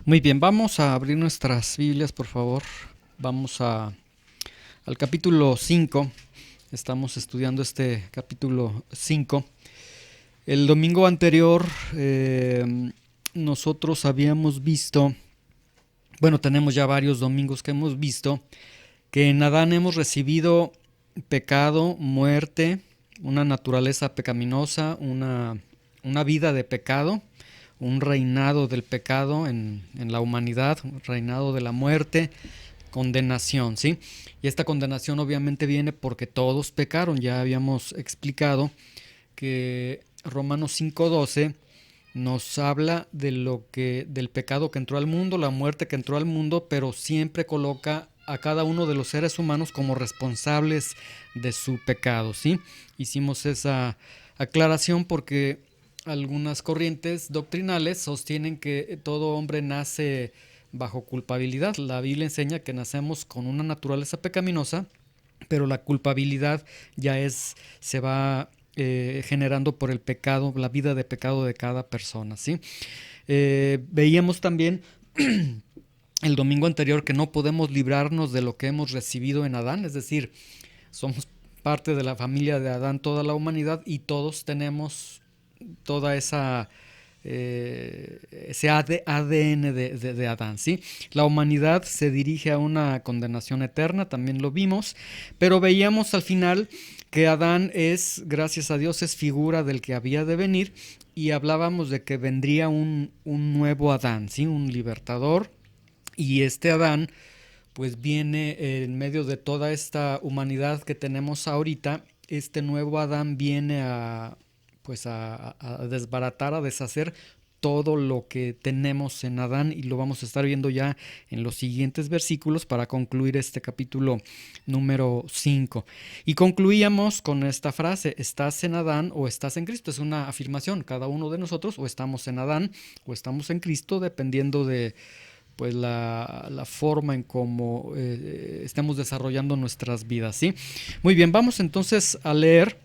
Muy bien, vamos a abrir nuestras Biblias, por favor. Al capítulo 5. Estamos estudiando este capítulo 5. El domingo anterior nosotros habíamos visto, bueno, tenemos ya varios domingos que hemos visto, que en Adán hemos recibido pecado, muerte, una naturaleza pecaminosa, una vida de pecado, un reinado del pecado en la humanidad, un reinado de la muerte, condenación, ¿sí? Y esta condenación obviamente viene porque todos pecaron. Ya habíamos explicado que Romanos 5:12 nos habla del pecado que entró al mundo, la muerte que entró al mundo, pero siempre coloca a cada uno de los seres humanos como responsables de su pecado, ¿sí? Hicimos esa aclaración porque algunas corrientes doctrinales sostienen que todo hombre nace bajo culpabilidad. La Biblia enseña que nacemos con una naturaleza pecaminosa, pero la culpabilidad se va generando por el pecado, la vida de pecado de cada persona, ¿sí? Veíamos también el domingo anterior que no podemos librarnos de lo que hemos recibido en Adán, es decir, somos parte de la familia de Adán, toda la humanidad, y todos tenemos toda ese ADN de Adán, ¿sí? La humanidad se dirige a una condenación eterna, también lo vimos, pero veíamos al final que Adán gracias a Dios, es figura del que había de venir, y hablábamos de que vendría un nuevo Adán, ¿sí? Un libertador, y este Adán pues viene en medio de toda esta humanidad que tenemos ahorita. Este nuevo Adán viene a desbaratar, a deshacer todo lo que tenemos en Adán, y lo vamos a estar viendo ya en los siguientes versículos para concluir este capítulo número 5. Y concluíamos con esta frase: estás en Adán o estás en Cristo. Es una afirmación, cada uno de nosotros o estamos en Adán o estamos en Cristo, dependiendo de pues la forma en cómo estemos desarrollando nuestras vidas, ¿sí? Muy bien, vamos entonces a leer.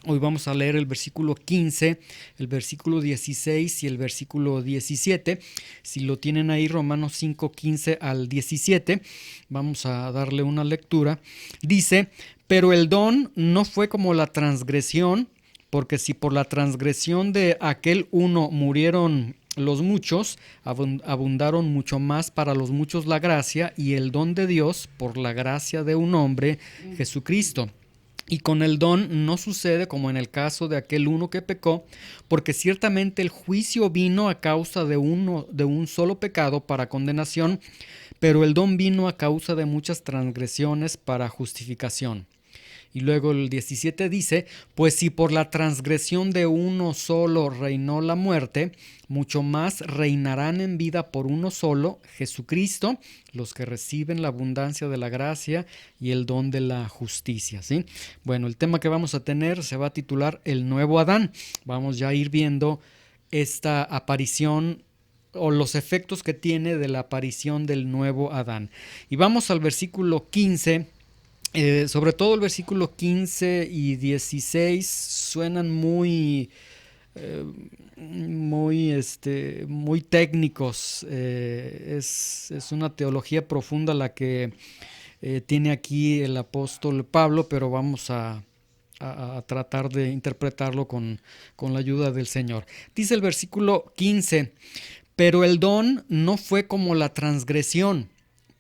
Hoy vamos a leer el versículo 15, el versículo 16 y el versículo 17. Si lo tienen ahí, Romanos 5, 15 al 17, vamos a darle una lectura. Dice: pero el don no fue como la transgresión, porque si por la transgresión de aquel uno murieron los muchos, abundaron mucho más para los muchos la gracia y el don de Dios por la gracia de un hombre, Jesucristo. Y con el don no sucede como en el caso de aquel uno que pecó, porque ciertamente el juicio vino a causa de un solo pecado para condenación, pero el don vino a causa de muchas transgresiones para justificación. Y luego el 17 dice: pues si por la transgresión de uno solo reinó la muerte, mucho más reinarán en vida por uno solo, Jesucristo, los que reciben la abundancia de la gracia y el don de la justicia, ¿sí? Bueno, el tema que vamos a tener se va a titular El Nuevo Adán. Vamos ya a ir viendo esta aparición o los efectos que tiene de la aparición del nuevo Adán. Y vamos al versículo 15. Sobre todo el versículo 15 y 16 suenan muy técnicos. Es una teología profunda la que tiene aquí el apóstol Pablo, pero vamos a tratar de interpretarlo con la ayuda del Señor. Dice el versículo 15: pero el don no fue como la transgresión,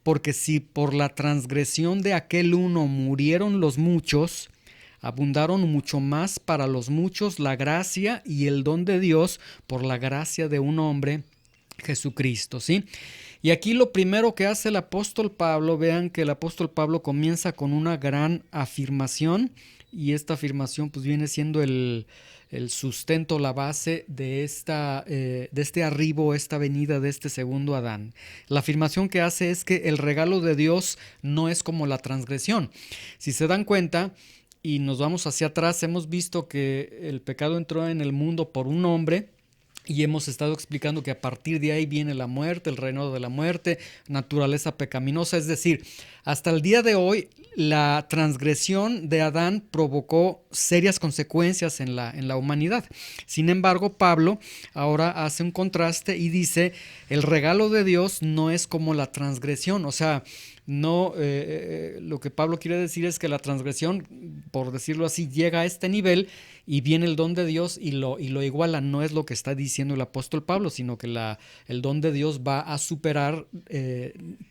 porque si por la transgresión de aquel uno murieron los muchos, abundaron mucho más para los muchos la gracia y el don de Dios por la gracia de un hombre, Jesucristo, ¿sí? Y aquí lo primero que hace el apóstol Pablo, vean que el apóstol Pablo comienza con una gran afirmación, y esta afirmación pues viene siendo el sustento, la base de este arribo, esta venida de este segundo Adán. La afirmación que hace es que el regalo de Dios no es como la transgresión. Si se dan cuenta y nos vamos hacia atrás, hemos visto que el pecado entró en el mundo por un hombre, y hemos estado explicando que a partir de ahí viene la muerte, el reino de la muerte, naturaleza pecaminosa. Es decir, hasta el día de hoy la transgresión de Adán provocó serias consecuencias en la humanidad. Sin embargo, Pablo ahora hace un contraste y dice, el regalo de Dios no es como la transgresión. O sea, no, lo que Pablo quiere decir es que la transgresión, por decirlo así, llega a este nivel y viene el don de Dios y lo iguala. No es lo que está diciendo el apóstol Pablo, sino que el don de Dios va a superar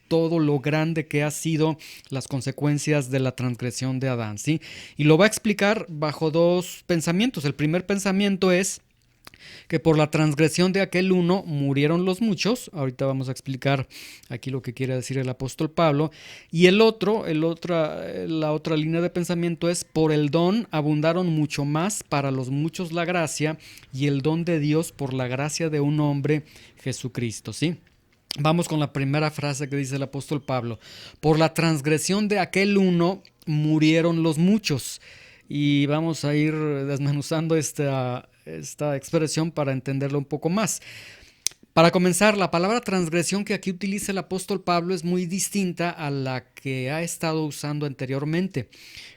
todo lo grande que ha sido las consecuencias de la transgresión de Adán, ¿sí? Y lo va a explicar bajo dos pensamientos. El primer pensamiento es que por la transgresión de aquel uno murieron los muchos. Ahorita vamos a explicar aquí lo que quiere decir el apóstol Pablo. Y la otra línea de pensamiento es, por el don abundaron mucho más para los muchos la gracia y el don de Dios por la gracia de un hombre, Jesucristo, ¿sí? Vamos con la primera frase que dice el apóstol Pablo. Por la transgresión de aquel uno murieron los muchos. Y vamos a ir desmenuzando esta expresión para entenderlo un poco más. Para comenzar, la palabra transgresión que aquí utiliza el apóstol Pablo es muy distinta a la que ha estado usando anteriormente.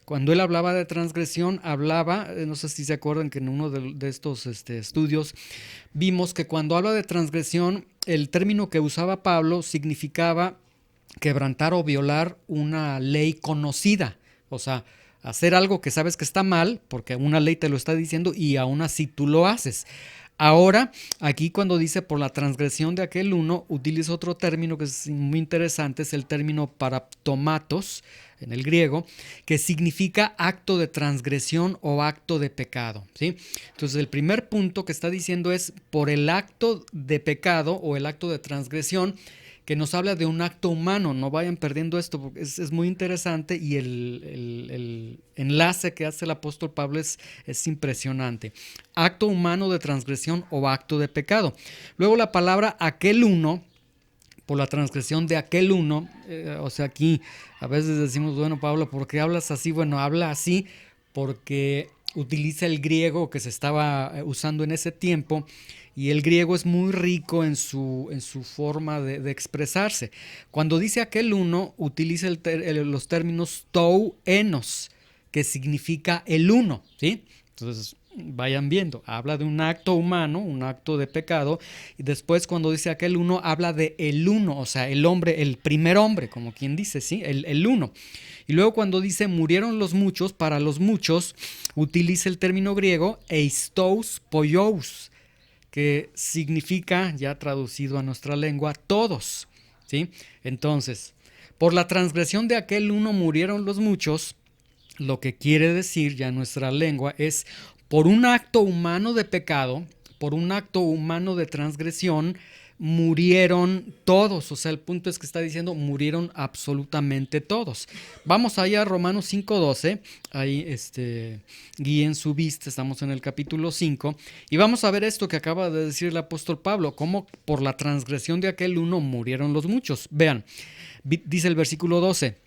Cuando él hablaba de transgresión, no sé si se acuerdan que en uno de estos estudios vimos que cuando habla de transgresión, el término que usaba Pablo significaba quebrantar o violar una ley conocida. O sea, hacer algo que sabes que está mal, porque una ley te lo está diciendo y aún así tú lo haces. Ahora, aquí cuando dice por la transgresión de aquel uno, utiliza otro término que es muy interesante, es el término paraptomatos, en el griego, que significa acto de transgresión o acto de pecado, ¿sí? Entonces, el primer punto que está diciendo es por el acto de pecado o el acto de transgresión, que nos habla de un acto humano. No vayan perdiendo esto, porque es muy interesante y el enlace que hace el apóstol Pablo es impresionante. Acto humano de transgresión o acto de pecado. Luego la palabra aquel uno, por la transgresión de aquel uno, o sea, aquí a veces decimos, bueno, Pablo, ¿por qué hablas así? Bueno, habla así porque utiliza el griego que se estaba usando en ese tiempo, y el griego es muy rico en su forma de expresarse. Cuando dice aquel uno, utiliza los términos tou enos, que significa el uno, ¿sí? Entonces, vayan viendo, habla de un acto humano, un acto de pecado, y después cuando dice aquel uno, habla de el uno, o sea, el hombre, el primer hombre, como quien dice, ¿sí? El uno. Y luego cuando dice murieron los muchos, para los muchos, utiliza el término griego eistos poious, que significa, ya traducido a nuestra lengua, todos, ¿sí? Entonces, por la transgresión de aquel uno murieron los muchos, lo que quiere decir ya nuestra lengua es por un acto humano de pecado, por un acto humano de transgresión, murieron todos. O sea, el punto es que está diciendo murieron absolutamente todos. Vamos allá a Romanos 5:12, ahí guíen su vista, estamos en el capítulo 5 y vamos a ver esto que acaba de decir el apóstol Pablo, cómo por la transgresión de aquel uno murieron los muchos. Vean, dice el versículo 12.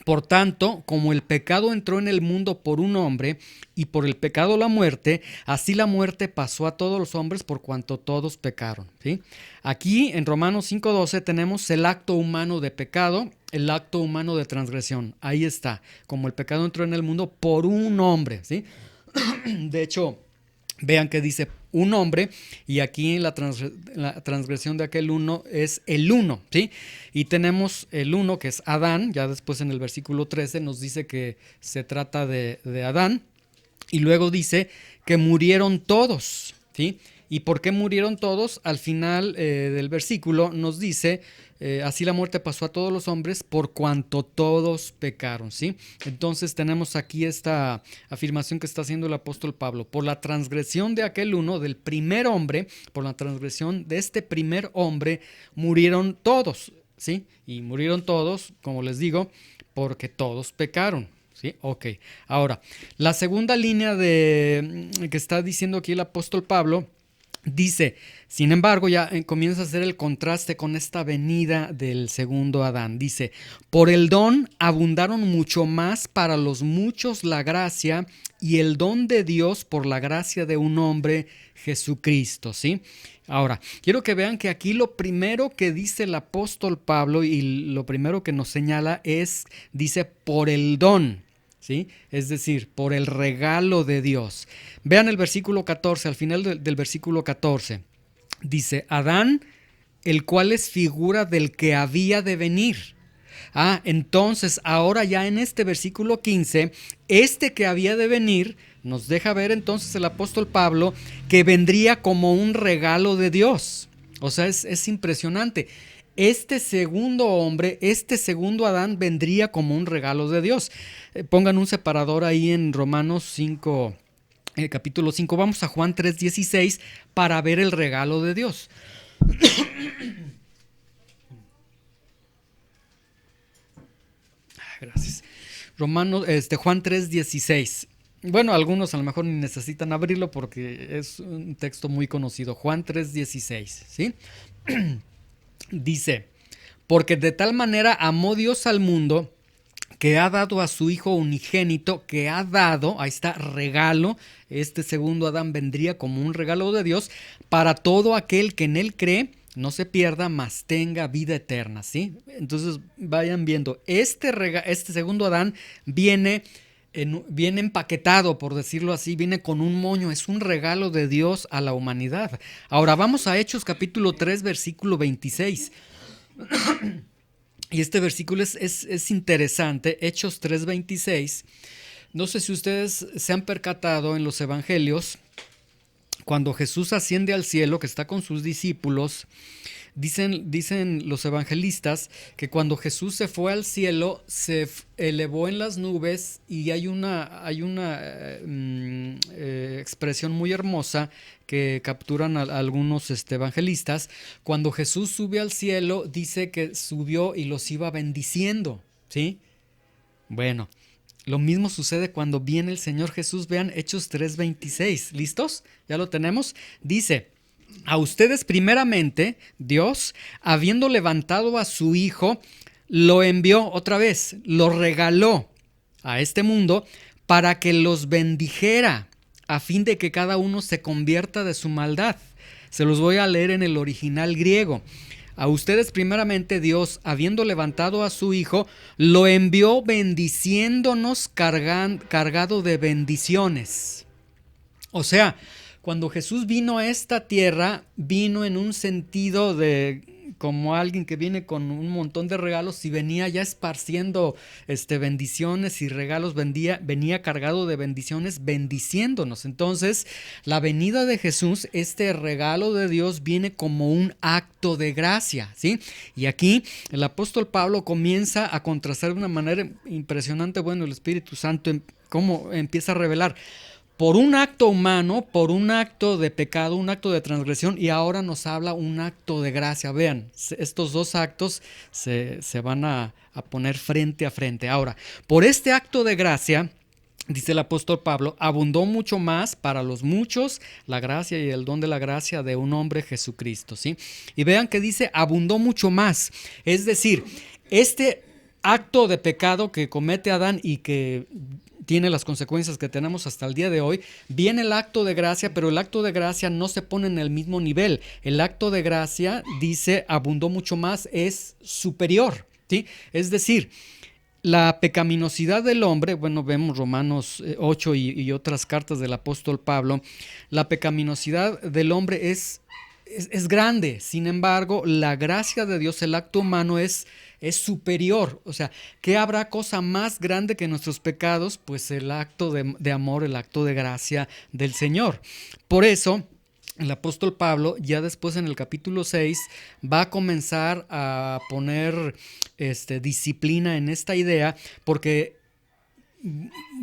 Por tanto, como el pecado entró en el mundo por un hombre, y por el pecado la muerte, así la muerte pasó a todos los hombres por cuanto todos pecaron, ¿sí? Aquí en Romanos 5:12 tenemos el acto humano de pecado, el acto humano de transgresión. Ahí está, como el pecado entró en el mundo por un hombre, ¿sí? De hecho, vean que dice un hombre, y aquí en la transgresión de aquel uno es el uno, ¿sí? Y tenemos el uno que es Adán, ya después en el versículo 13 nos dice que se trata de Adán, y luego dice que murieron todos, ¿sí? ¿Y por qué murieron todos? Al final del versículo nos dice, así la muerte pasó a todos los hombres por cuanto todos pecaron, ¿sí? Entonces tenemos aquí esta afirmación que está haciendo el apóstol Pablo. Por la transgresión de aquel uno, del primer hombre, por la transgresión de este primer hombre, murieron todos, ¿sí? Y murieron todos, como les digo, porque todos pecaron. ¿Sí? Ok. Ahora, la segunda línea que está diciendo aquí el apóstol Pablo Dice, sin embargo, ya comienza a hacer el contraste con esta venida del segundo Adán. Dice, por el don abundaron mucho más para los muchos la gracia y el don de Dios por la gracia de un hombre, Jesucristo, ¿sí? Ahora, quiero que vean que aquí lo primero que dice el apóstol Pablo y lo primero que nos señala es, dice, por el don. ¿Sí? Es decir, por el regalo de Dios. Vean el versículo 14, al final del versículo 14. Dice, Adán, el cual es figura del que había de venir. Entonces, ahora ya en este versículo 15, este que había de venir, nos deja ver entonces el apóstol Pablo que vendría como un regalo de Dios. O sea, es impresionante. Este segundo hombre, este segundo Adán vendría como un regalo de Dios. Pongan un separador ahí en Romanos 5, capítulo 5. Vamos a Juan 3:16 para ver el regalo de Dios. Gracias. Juan 3:16. Bueno, algunos a lo mejor ni necesitan abrirlo porque es un texto muy conocido. Juan 3:16, ¿sí? Dice, porque de tal manera amó Dios al mundo que ha dado a su Hijo unigénito, que ha dado, ahí está, regalo. Este segundo Adán vendría como un regalo de Dios para todo aquel que en él cree, no se pierda, mas tenga vida eterna, ¿sí? Entonces vayan viendo, este segundo Adán viene empaquetado, por decirlo así, viene con un moño, es un regalo de Dios a la humanidad. Ahora vamos a Hechos capítulo 3, versículo 26. Y este versículo es interesante, Hechos 3:26. No sé si ustedes se han percatado en los evangelios, cuando Jesús asciende al cielo, que está con sus discípulos, dicen los evangelistas que cuando Jesús se fue al cielo, se elevó en las nubes y hay una expresión muy hermosa que capturan algunos evangelistas. Cuando Jesús sube al cielo, dice que subió y los iba bendiciendo, ¿sí? Bueno, lo mismo sucede cuando viene el Señor Jesús. Vean Hechos 3:26. ¿Listos? ¿Ya lo tenemos? Dice, a ustedes primeramente, Dios, habiendo levantado a su Hijo, lo envió otra vez, lo regaló a este mundo para que los bendijera, a fin de que cada uno se convierta de su maldad. Se los voy a leer en el original griego. A ustedes primeramente Dios, habiendo levantado a su Hijo, lo envió bendiciéndonos cargado de bendiciones. O sea, cuando Jesús vino a esta tierra, vino en un sentido de como alguien que viene con un montón de regalos y venía ya esparciendo bendiciones y regalos, venía cargado de bendiciones, bendiciéndonos. Entonces, la venida de Jesús, este regalo de Dios, viene como un acto de gracia, ¿sí? Y aquí el apóstol Pablo comienza a contrastar de una manera impresionante, bueno, el Espíritu Santo, cómo empieza a revelar. Por un acto humano, por un acto de pecado, un acto de transgresión, y ahora nos habla un acto de gracia. Vean, estos dos actos se van a poner frente a frente. Ahora, por este acto de gracia, dice el apóstol Pablo, abundó mucho más para los muchos la gracia y el don de la gracia de un hombre, Jesucristo, ¿sí? Y vean que dice, abundó mucho más. Es decir, este acto de pecado que comete Adán y que tiene las consecuencias que tenemos hasta el día de hoy, viene el acto de gracia, pero el acto de gracia no se pone en el mismo nivel. El acto de gracia, dice, abundó mucho más, es superior, ¿sí? Es decir, la pecaminosidad del hombre, bueno, vemos Romanos 8 y otras cartas del apóstol Pablo, la pecaminosidad del hombre es grande. Sin embargo, la gracia de Dios, el acto humano es superior. O sea, ¿qué habrá cosa más grande que nuestros pecados? Pues el acto de amor, el acto de gracia del Señor. Por eso, el apóstol Pablo, ya después en el capítulo 6, va a comenzar a poner disciplina en esta idea, porque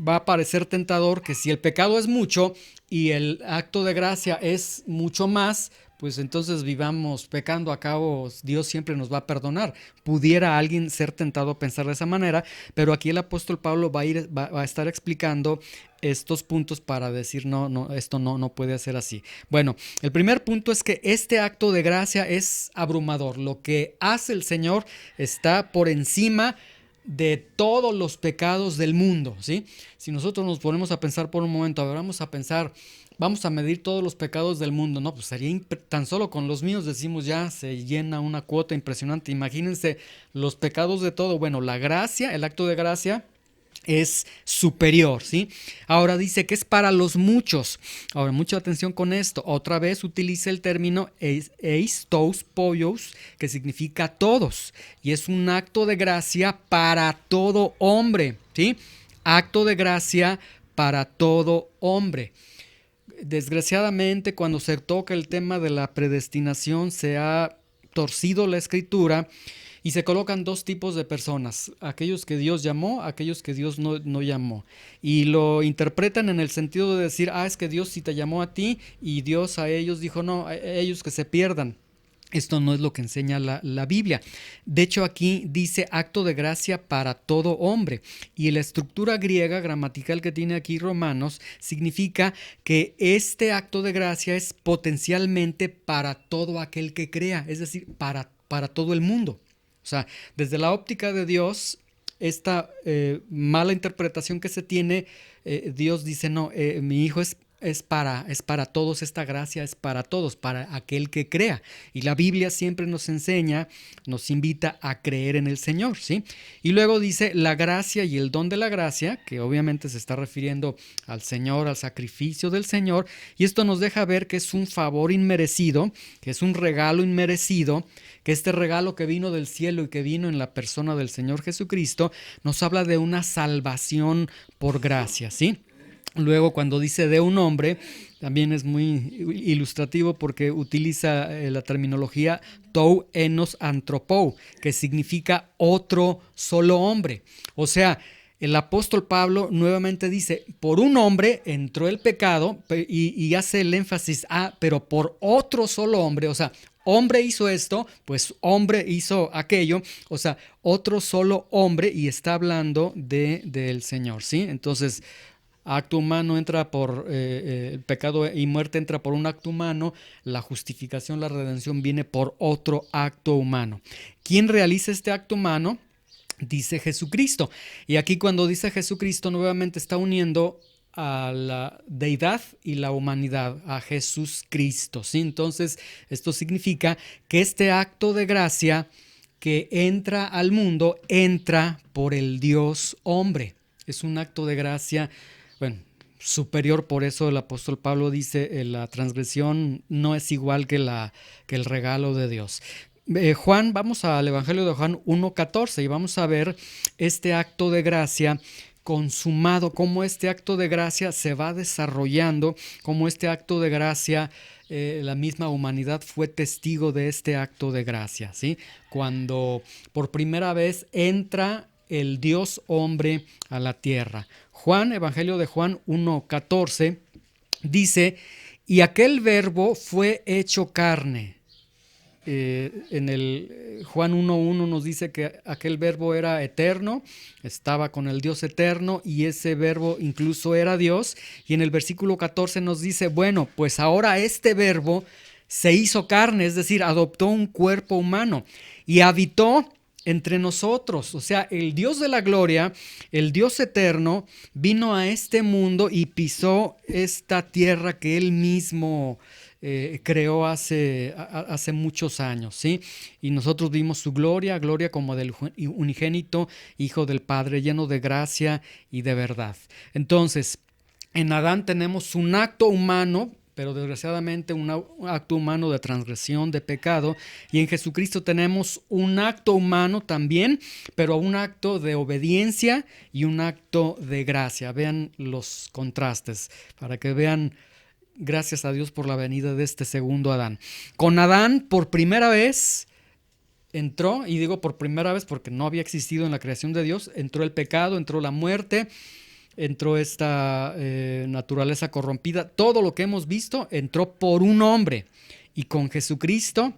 va a parecer tentador que si el pecado es mucho y el acto de gracia es mucho más, pues entonces vivamos pecando, a cabo Dios siempre nos va a perdonar. Pudiera alguien ser tentado a pensar de esa manera, pero aquí el apóstol Pablo va a estar explicando estos puntos para decir no, no, esto no puede ser así. Bueno, el primer punto es que este acto de gracia es abrumador. Lo que hace el Señor está por encima de todos los pecados del mundo, ¿sí? Si nosotros nos ponemos a pensar por un momento, a ver, vamos a medir todos los pecados del mundo, no, pues sería tan solo con los míos decimos ya se llena una cuota impresionante. Imagínense los pecados de todo. Bueno, la gracia, el acto de gracia es superior, ¿sí? Ahora dice que es para los muchos. Ahora, mucha atención con esto. Otra vez utiliza el término eis poios, que significa todos. Y es un acto de gracia para todo hombre, ¿sí? Acto de gracia para todo hombre. Desgraciadamente, cuando se toca el tema de la predestinación, se ha torcido la escritura y se colocan dos tipos de personas: aquellos que Dios llamó, aquellos que Dios no llamó. Y lo interpretan en el sentido de decir, es que Dios sí te llamó a ti y Dios a ellos dijo no, a ellos que se pierdan. Esto no es lo que enseña la Biblia. De hecho, aquí dice acto de gracia para todo hombre. Y la estructura griega gramatical que tiene aquí Romanos significa que este acto de gracia es potencialmente para todo aquel que crea, es decir, para todo el mundo. O sea, desde la óptica de Dios, esta mala interpretación que se tiene, Dios dice, no, mi hijo es para todos, esta gracia es para todos, para aquel que crea. Y la Biblia siempre nos enseña, nos invita a creer en el Señor, ¿sí? Y luego dice la gracia y el don de la gracia, que obviamente se está refiriendo al Señor, al sacrificio del Señor, y esto nos deja ver que es un favor inmerecido, que es un regalo inmerecido, que este regalo que vino del cielo y que vino en la persona del Señor Jesucristo, nos habla de una salvación por gracia, ¿sí? Luego, cuando dice de un hombre, también es muy ilustrativo porque utiliza la terminología tou enos anthropou, que significa otro solo hombre. O sea, el apóstol Pablo nuevamente dice, por un hombre entró el pecado, y hace el énfasis, pero por otro solo hombre, o sea, hombre hizo esto, pues hombre hizo aquello, o sea, otro solo hombre, y está hablando del Señor, ¿sí? Entonces, acto humano entra por el pecado y muerte entra por un acto humano, la justificación, la redención viene por otro acto humano. ¿Quién realiza este acto humano? Dice Jesucristo. Y aquí cuando dice Jesucristo nuevamente está uniendo a la deidad y la humanidad, a Jesús Cristo, ¿sí? Entonces esto significa que este acto de gracia que entra al mundo entra por el Dios hombre. Es un acto de gracia, bueno, superior. Por eso el apóstol Pablo dice, la transgresión no es igual que el regalo de Dios. Juan, vamos al Evangelio de Juan 1:14 y vamos a ver este acto de gracia consumado, cómo este acto de gracia se va desarrollando, cómo este acto de gracia, la misma humanidad fue testigo de este acto de gracia, ¿sí? Cuando por primera vez entra el Dios hombre a la tierra. Juan, Evangelio de Juan 1:14, dice, y aquel verbo fue hecho carne. En el Juan 1:1 nos dice que aquel verbo era eterno, estaba con el Dios eterno y ese verbo incluso era Dios. Y en el versículo 14 nos dice, bueno, pues ahora este verbo se hizo carne, es decir, adoptó un cuerpo humano y habitó entre nosotros. O sea, el Dios de la gloria, el Dios eterno, vino a este mundo y pisó esta tierra que él mismo creó hace muchos años, ¿sí? Y nosotros vimos su gloria como del unigénito Hijo del Padre, lleno de gracia y de verdad. Entonces, en Adán tenemos un acto humano, pero desgraciadamente un acto humano de transgresión, de pecado, y en Jesucristo tenemos un acto humano también, pero un acto de obediencia y un acto de gracia. Vean los contrastes, para que vean. Gracias a Dios por la venida de este segundo Adán. Con Adán, por primera vez, entró, y digo por primera vez porque no había existido en la creación de Dios, entró el pecado, entró la muerte, entró esta naturaleza corrompida. Todo lo que hemos visto entró por un hombre. Y con Jesucristo,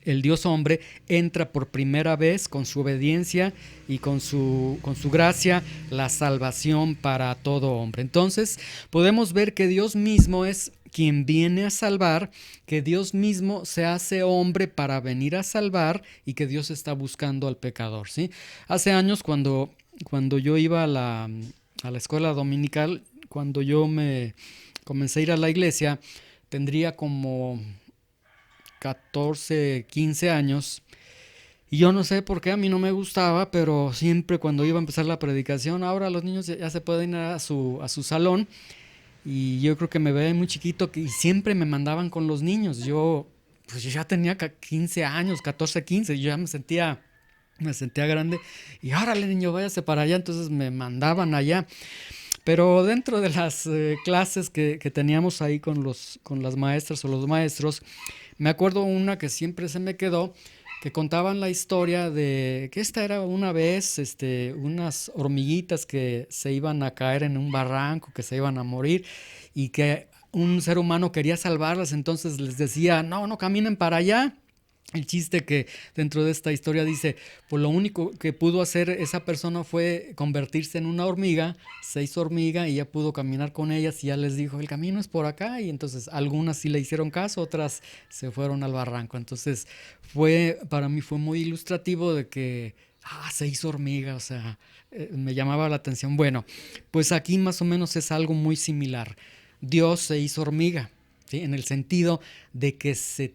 el Dios hombre, entra por primera vez con su obediencia y con su gracia, la salvación para todo hombre. Entonces podemos ver que Dios mismo es quien viene a salvar, que Dios mismo se hace hombre para venir a salvar y que Dios está buscando al pecador, ¿sí? Hace años cuando yo iba a la escuela dominical, cuando yo me comencé a ir a la iglesia, tendría como 14, 15 años, y yo no sé por qué a mí no me gustaba, pero siempre cuando iba a empezar la predicación, ahora los niños ya se pueden ir a su salón, y yo creo que me veía muy chiquito y siempre me mandaban con los niños. Pues yo ya tenía 15 años, 14, 15, yo ya me sentía grande, y órale niño, váyase para allá, entonces me mandaban allá. Pero dentro de las clases que teníamos ahí con las maestras o los maestros, me acuerdo una que siempre se me quedó, que contaban la historia de que esta era una vez unas hormiguitas que se iban a caer en un barranco, que se iban a morir, y que un ser humano quería salvarlas, entonces les decía, no caminen para allá. El chiste que dentro de esta historia dice, pues lo único que pudo hacer esa persona fue convertirse en una hormiga, se hizo hormiga y ya pudo caminar con ellas, y ya les dijo, el camino es por acá, y entonces algunas sí le hicieron caso, otras se fueron al barranco. Entonces para mí fue muy ilustrativo de que se hizo hormiga, o sea, me llamaba la atención. Bueno, pues aquí más o menos es algo muy similar. Dios se hizo hormiga, ¿sí? En el sentido de que se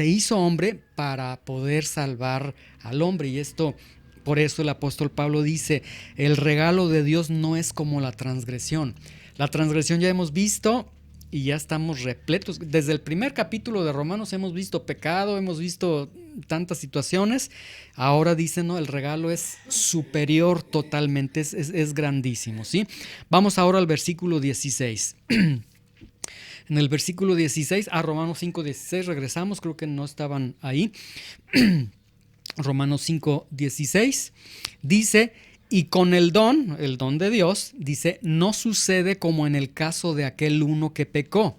hizo hombre para poder salvar al hombre, y esto, por eso el apóstol Pablo dice, el regalo de Dios no es como la transgresión. La transgresión ya hemos visto y ya estamos repletos. Desde el primer capítulo de Romanos hemos visto pecado, hemos visto tantas situaciones. Ahora dicen, no, el regalo es superior totalmente, es grandísimo, ¿sí? Vamos ahora al versículo 16. En el versículo 16, a Romanos 5:16, regresamos, creo que no estaban ahí. Romanos 5:16 dice, y con el don de Dios, dice, no sucede como en el caso de aquel uno que pecó,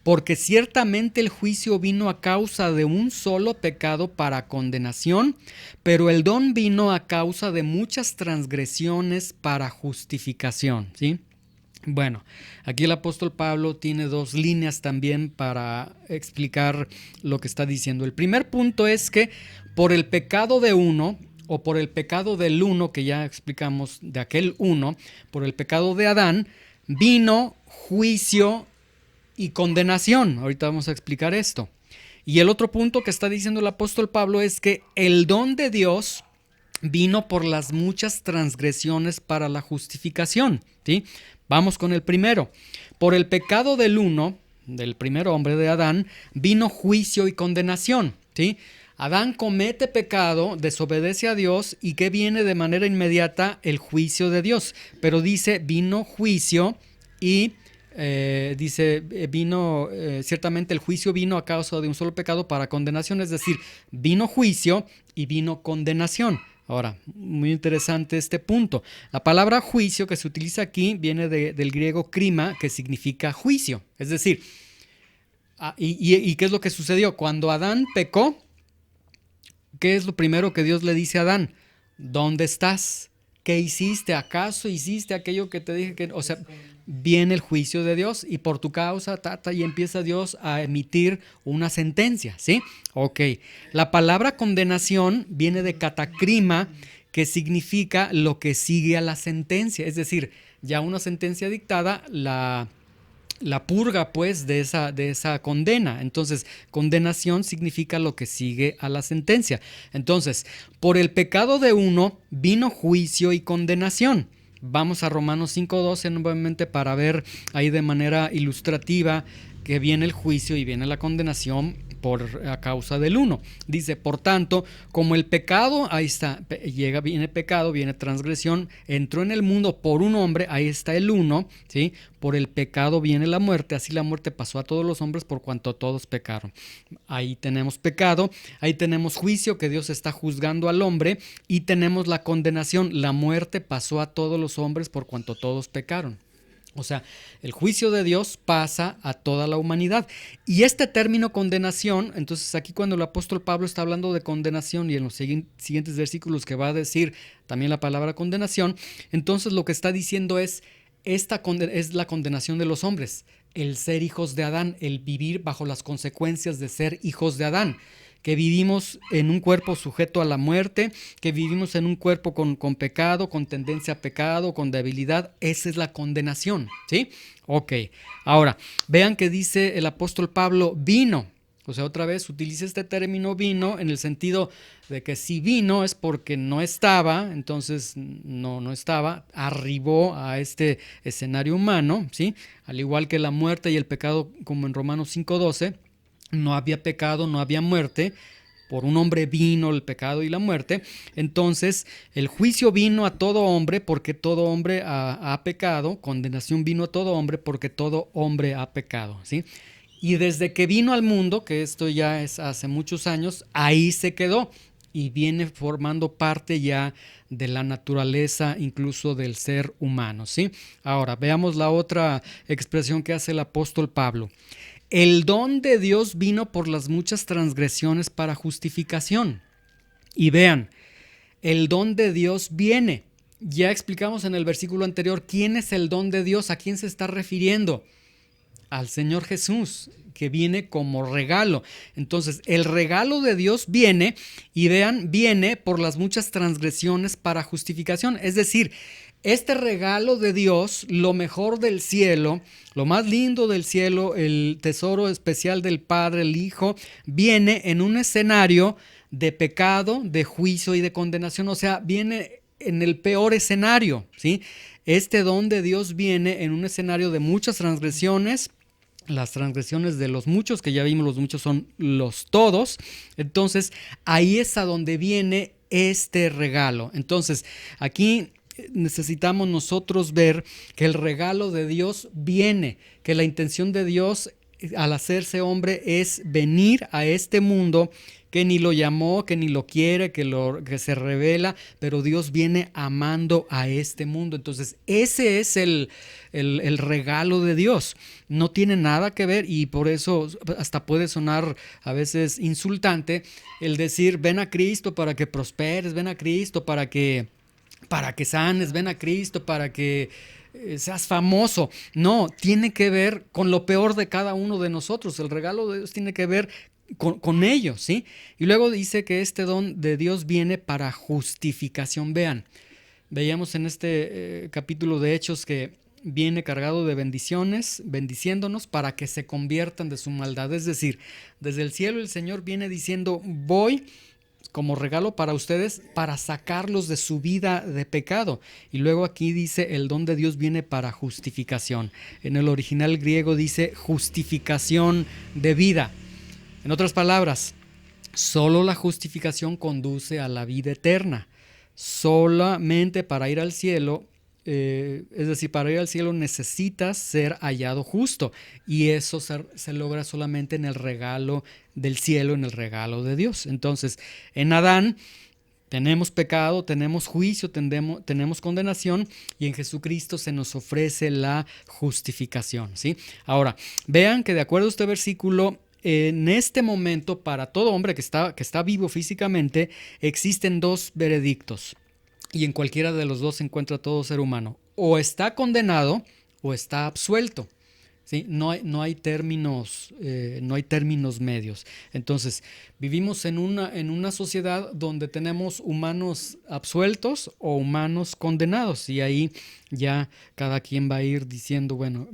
porque ciertamente el juicio vino a causa de un solo pecado para condenación, pero el don vino a causa de muchas transgresiones para justificación, ¿sí? Bueno, aquí el apóstol Pablo tiene dos líneas también para explicar lo que está diciendo. El primer punto es que por el pecado de uno, o por el pecado del uno, que ya explicamos de aquel uno, por el pecado de Adán, vino juicio y condenación. Ahorita vamos a explicar esto. Y el otro punto que está diciendo el apóstol Pablo es que el don de Dios vino por las muchas transgresiones para la justificación, ¿sí? Vamos con el primero. Por el pecado del uno, del primer hombre de Adán, vino juicio y condenación, ¿sí? Adán comete pecado, desobedece a Dios, y que viene de manera inmediata el juicio de Dios. Pero dice, vino juicio y ciertamente el juicio vino a causa de un solo pecado para condenación, es decir, vino juicio y vino condenación. Ahora, muy interesante este punto. La palabra juicio que se utiliza aquí viene del griego krima, que significa juicio. Es decir, ¿y qué es lo que sucedió? Cuando Adán pecó, ¿qué es lo primero que Dios le dice a Adán? ¿Dónde estás? ¿Qué hiciste? ¿Acaso hiciste aquello que te dije que...? O sea, viene el juicio de Dios y por tu causa, y empieza Dios a emitir una sentencia, ¿sí? Ok. La palabra condenación viene de catacrima, que significa lo que sigue a la sentencia. Es decir, ya una sentencia dictada, la purga pues de esa condena. Entonces, condenación significa lo que sigue a la sentencia. Entonces, por el pecado de uno vino juicio y condenación. Vamos a Romanos 5:12 nuevamente para ver ahí de manera ilustrativa que viene el juicio y viene la condenación a causa del uno. Dice, por tanto, como el pecado, ahí está, viene pecado, viene transgresión, entró en el mundo por un hombre, ahí está el uno, ¿sí? Por el pecado viene la muerte, así la muerte pasó a todos los hombres por cuanto todos pecaron. Ahí tenemos pecado, ahí tenemos juicio, que Dios está juzgando al hombre, y tenemos la condenación, la muerte pasó a todos los hombres por cuanto todos pecaron. O sea, el juicio de Dios pasa a toda la humanidad. Y este término condenación, entonces aquí cuando el apóstol Pablo está hablando de condenación y en los siguientes versículos que va a decir también la palabra condenación, entonces lo que está diciendo es, esta es la condenación de los hombres, el ser hijos de Adán, el vivir bajo las consecuencias de ser hijos de Adán, que vivimos en un cuerpo sujeto a la muerte, que vivimos en un cuerpo con pecado, con tendencia a pecado, con debilidad. Esa es la condenación, ¿sí? Ok, ahora, vean que dice el apóstol Pablo, vino. O sea, otra vez utiliza este término vino en el sentido de que si vino es porque no estaba, entonces no estaba, arribó a este escenario humano, ¿sí? Al igual que la muerte y el pecado, como en Romanos 5:12, no había pecado, no había muerte, por un hombre vino el pecado y la muerte. Entonces el juicio vino a todo hombre porque todo hombre ha pecado, condenación vino a todo hombre porque todo hombre ha pecado, ¿sí? Y desde que vino al mundo, que esto ya es hace muchos años, ahí se quedó y viene formando parte ya de la naturaleza, incluso del ser humano, ¿sí? Ahora, veamos la otra expresión que hace el apóstol Pablo. El don de Dios vino por las muchas transgresiones para justificación. Y vean, el don de Dios viene. Ya explicamos en el versículo anterior quién es el don de Dios, a quién se está refiriendo. Al Señor Jesús, que viene como regalo. Entonces, el regalo de Dios viene, y vean, viene por las muchas transgresiones para justificación. Es decir, este regalo de Dios, lo mejor del cielo, lo más lindo del cielo, el tesoro especial del Padre, el Hijo, viene en un escenario de pecado, de juicio y de condenación. O sea, viene en el peor escenario, ¿sí? Este don de Dios viene en un escenario de muchas transgresiones. Las transgresiones de los muchos, que ya vimos, los muchos son los todos. Entonces, ahí es a donde viene este regalo. Entonces, aquí necesitamos nosotros ver que el regalo de Dios viene, que la intención de Dios al hacerse hombre es venir a este mundo que ni lo llamó, que ni lo quiere, que se revela, pero Dios viene amando a este mundo. Entonces, ese es el regalo de Dios. No tiene nada que ver, y por eso hasta puede sonar a veces insultante el decir, ven a Cristo para que prosperes, ven a Cristo para que sanes, ven a Cristo para que seas famoso. No, tiene que ver con lo peor de cada uno de nosotros. El regalo de Dios tiene que ver con ello, ¿sí? Y luego dice que este don de Dios viene para justificación. Vean, veíamos en este capítulo de Hechos que viene cargado de bendiciones, bendiciéndonos para que se conviertan de su maldad. Es decir, desde el cielo el Señor viene diciendo, voy como regalo para ustedes, para sacarlos de su vida de pecado. Y luego aquí dice, el don de Dios viene para justificación. En el original griego dice justificación de vida. En otras palabras, solo la justificación conduce a la vida eterna. Solamente para ir al cielo, es decir, para ir al cielo necesitas ser hallado justo, y eso se logra solamente en el regalo del cielo, en el regalo de Dios. Entonces, en Adán tenemos pecado, tenemos juicio, tenemos condenación, y en Jesucristo se nos ofrece la justificación, ¿sí? Ahora, vean que de acuerdo a este versículo, en este momento, para todo hombre que está vivo físicamente, existen dos veredictos. Y en cualquiera de los dos se encuentra todo ser humano. O está condenado o está absuelto, ¿sí? No hay términos medios. Entonces, vivimos en una sociedad donde tenemos humanos absueltos o humanos condenados. Y ahí ya cada quien va a ir diciendo, bueno,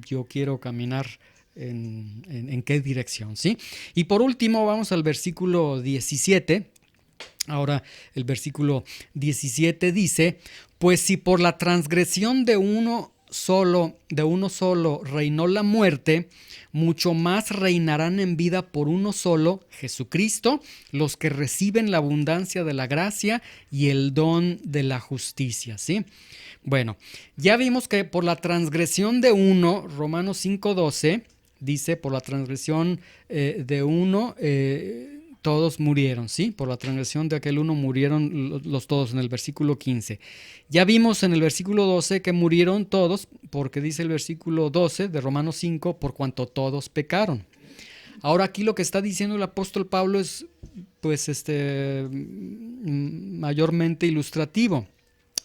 yo quiero caminar en qué dirección, ¿sí? Y por último, vamos al versículo 17. Ahora el versículo 17 dice, pues si por la transgresión de uno solo reinó la muerte, mucho más reinarán en vida por uno solo, Jesucristo, los que reciben la abundancia de la gracia y el don de la justicia, ¿sí? Bueno, ya vimos que por la transgresión de uno, Romanos 5:12, dice, por la transgresión de uno, todos murieron, ¿sí? Por la transgresión de aquel uno murieron los todos, en el versículo 15. Ya vimos en el versículo 12 que murieron todos, porque dice el versículo 12 de Romanos 5, por cuanto todos pecaron. Ahora aquí lo que está diciendo el apóstol Pablo es pues mayormente ilustrativo.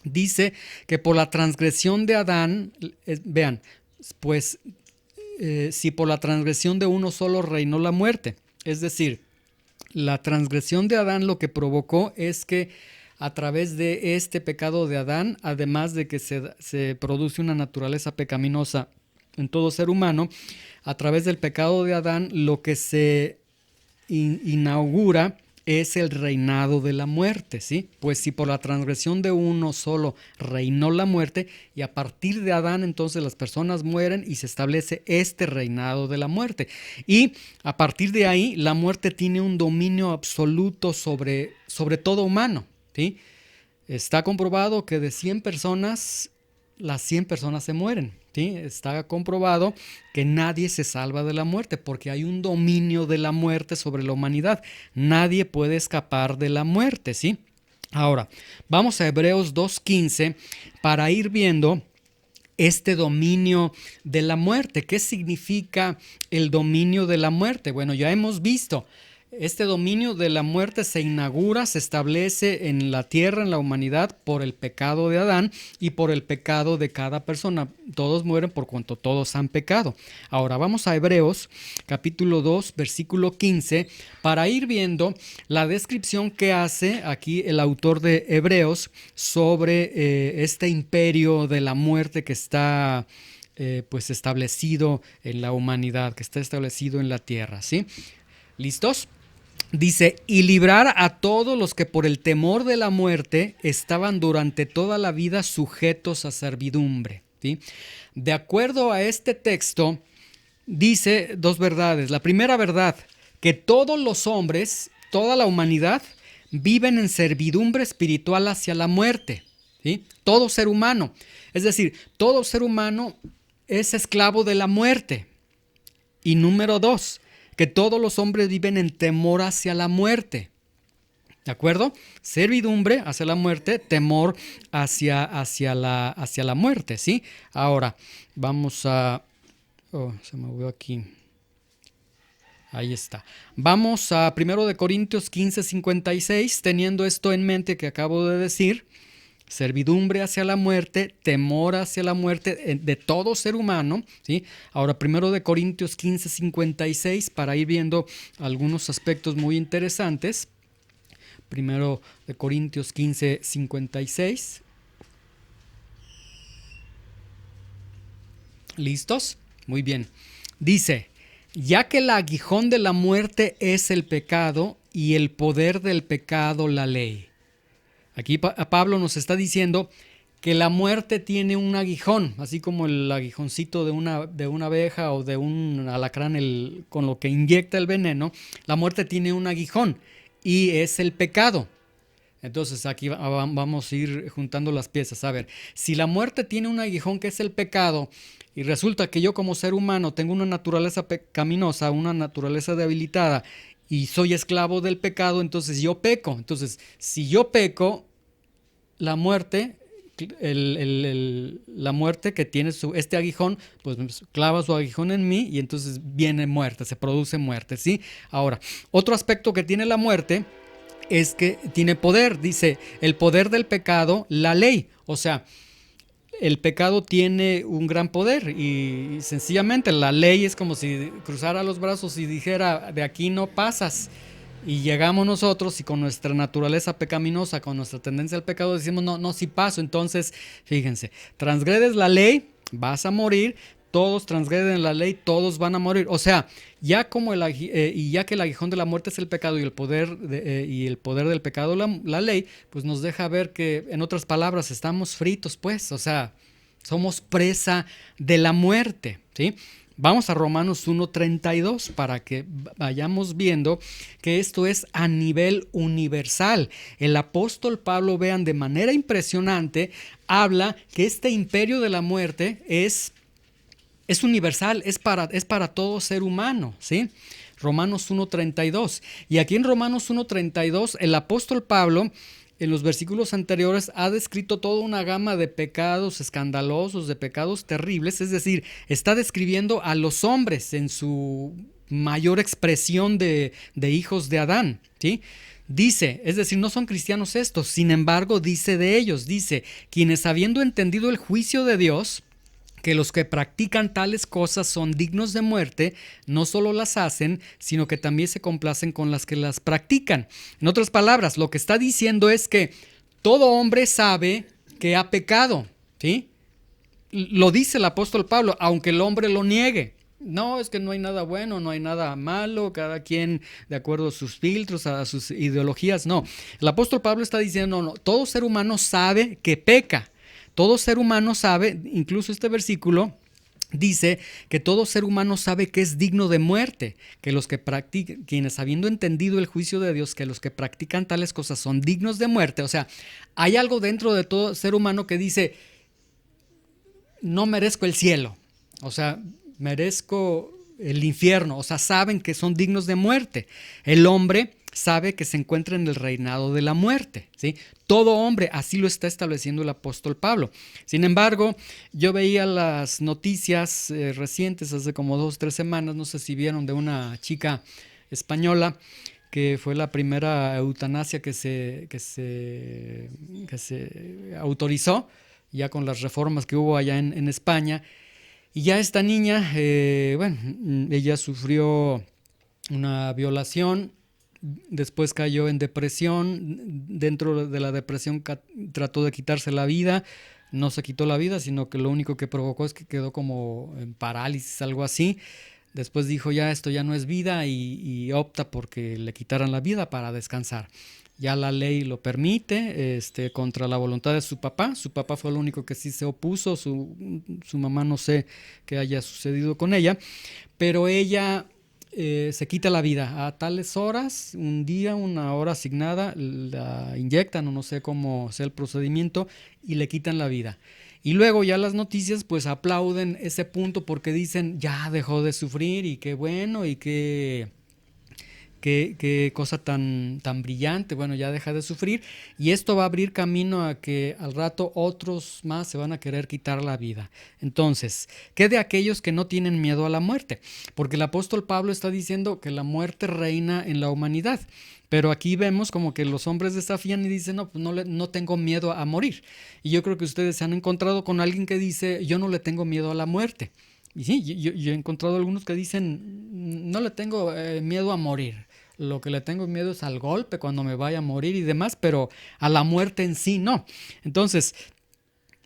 Dice que por la transgresión de Adán, vean, pues si por la transgresión de uno solo reinó la muerte, es decir, la transgresión de Adán lo que provocó es que a través de este pecado de Adán, además de que se produce una naturaleza pecaminosa en todo ser humano, a través del pecado de Adán lo que se inaugura es el reinado de la muerte, ¿sí? Pues si por la transgresión de uno solo reinó la muerte, y a partir de Adán entonces las personas mueren y se establece este reinado de la muerte. Y a partir de ahí la muerte tiene un dominio absoluto sobre todo humano, ¿sí? Está comprobado que de 100 personas, las 100 personas se mueren. ¿Sí? Está comprobado que nadie se salva de la muerte porque hay un dominio de la muerte sobre la humanidad. Nadie puede escapar de la muerte, ¿sí? Ahora, vamos a Hebreos 2:15 para ir viendo este dominio de la muerte. ¿Qué significa el dominio de la muerte? Bueno, ya hemos visto. Este dominio de la muerte se inaugura, se establece en la tierra, en la humanidad, por el pecado de Adán y por el pecado de cada persona. Todos mueren por cuanto todos han pecado. Ahora vamos a Hebreos, capítulo 2, versículo 15, para ir viendo la descripción que hace aquí el autor de Hebreos sobre este imperio de la muerte que está pues establecido en la humanidad, que está establecido en la tierra, ¿sí? ¿Listos? Dice, y librar a todos los que por el temor de la muerte estaban durante toda la vida sujetos a servidumbre, ¿sí? De acuerdo a este texto, dice dos verdades. La primera verdad, que todos los hombres, toda la humanidad, viven en servidumbre espiritual hacia la muerte, ¿sí? Todo ser humano. Es decir, todo ser humano es esclavo de la muerte. Y número dos, que todos los hombres viven en temor hacia la muerte. ¿De acuerdo? Servidumbre hacia la muerte, temor hacia la muerte, ¿sí? Ahora, vamos a... Oh, se me movió aquí. Ahí está. Vamos a 1 Corintios 15:56, teniendo esto en mente que acabo de decir. Servidumbre hacia la muerte, temor hacia la muerte de todo ser humano, ¿sí? Ahora, 1 Corintios 15:56, para ir viendo algunos aspectos muy interesantes. 1 Corintios 15:56. ¿Listos? Muy bien. Dice, ya que el aguijón de la muerte es el pecado y el poder del pecado la ley. Aquí Pablo nos está diciendo que la muerte tiene un aguijón, así como el aguijoncito de una abeja o de un alacrán con lo que inyecta el veneno. La muerte tiene un aguijón y es el pecado. Entonces aquí vamos a ir juntando las piezas. A ver, si la muerte tiene un aguijón que es el pecado y resulta que yo como ser humano tengo una naturaleza pecaminosa, una naturaleza debilitada, y soy esclavo del pecado, entonces yo peco. Entonces, si yo peco, la muerte, la muerte que tiene este aguijón, pues clava su aguijón en mí y entonces viene muerte, se produce muerte, ¿sí? Ahora, otro aspecto que tiene la muerte es que tiene poder. Dice, el poder del pecado, la ley. O sea, el pecado tiene un gran poder y sencillamente la ley es como si cruzara los brazos y dijera, de aquí no pasas. Y llegamos nosotros y con nuestra naturaleza pecaminosa, con nuestra tendencia al pecado, decimos, no, sí paso. Entonces, fíjense, transgredes la ley, vas a morir. Todos transgreden la ley, todos van a morir. O sea, ya que el aguijón de la muerte es el pecado y el poder del pecado la ley, pues nos deja ver que, en otras palabras, estamos fritos, pues. O sea, somos presa de la muerte, ¿sí? Vamos a Romanos 1:32 para que vayamos viendo que esto es a nivel universal. El apóstol Pablo, vean, de manera impresionante, habla que este imperio de la muerte es universal, es para todo ser humano, ¿sí? Romanos 1:32. Y aquí en Romanos 1:32 el apóstol Pablo en los versículos anteriores ha descrito toda una gama de pecados escandalosos, de pecados terribles, es decir, está describiendo a los hombres en su mayor expresión de hijos de Adán, ¿sí? Dice, es decir, no son cristianos estos, sin embargo, dice de ellos, dice, quienes habiendo entendido el juicio de Dios, que los que practican tales cosas son dignos de muerte, no solo las hacen, sino que también se complacen con las que las practican. En otras palabras, lo que está diciendo es que todo hombre sabe que ha pecado, ¿sí? Lo dice el apóstol Pablo, aunque el hombre lo niegue. No, es que no hay nada bueno, no hay nada malo, cada quien de acuerdo a sus filtros, a sus ideologías. No, el apóstol Pablo está diciendo, no, todo ser humano sabe que peca. Todo ser humano sabe, incluso este versículo dice que todo ser humano sabe que es digno de muerte, que los que practican, quienes habiendo entendido el juicio de Dios, que los que practican tales cosas son dignos de muerte. O sea, hay algo dentro de todo ser humano que dice, no merezco el cielo, o sea, merezco el infierno, o sea, saben que son dignos de muerte. El hombre sabe que se encuentra en el reinado de la muerte, ¿sí? Todo hombre, así lo está estableciendo el apóstol Pablo. Sin embargo, yo veía las noticias recientes, hace como 2 o 3 semanas, no sé si vieron, de una chica española que fue la primera eutanasia que se autorizó, ya con las reformas que hubo allá en España. Y ya esta niña, ella sufrió una violación. Después cayó en depresión, dentro de la depresión trató de quitarse la vida, no se quitó la vida, sino que lo único que provocó es que quedó como en parálisis, algo así. Después dijo, ya esto ya no es vida, y opta porque le quitaran la vida para descansar. Ya la ley lo permite, contra la voluntad de su papá. Su papá fue el único que sí se opuso, su mamá no sé qué haya sucedido con ella, pero ella se quita la vida a tales horas, un día, una hora asignada, la inyectan o no sé cómo sea el procedimiento y le quitan la vida. Y luego ya las noticias pues aplauden ese punto porque dicen ya dejó de sufrir y qué bueno y qué cosa tan brillante, bueno, ya deja de sufrir, y esto va a abrir camino a que al rato otros más se van a querer quitar la vida. Entonces, ¿qué de aquellos que no tienen miedo a la muerte? Porque el apóstol Pablo está diciendo que la muerte reina en la humanidad, pero aquí vemos como que los hombres desafían y dicen, no, pues no tengo miedo a morir. Y yo creo que ustedes se han encontrado con alguien que dice, yo no le tengo miedo a la muerte. Y sí, yo he encontrado algunos que dicen, no le tengo miedo a morir. Lo que le tengo miedo es al golpe cuando me vaya a morir y demás, pero a la muerte en sí no. Entonces,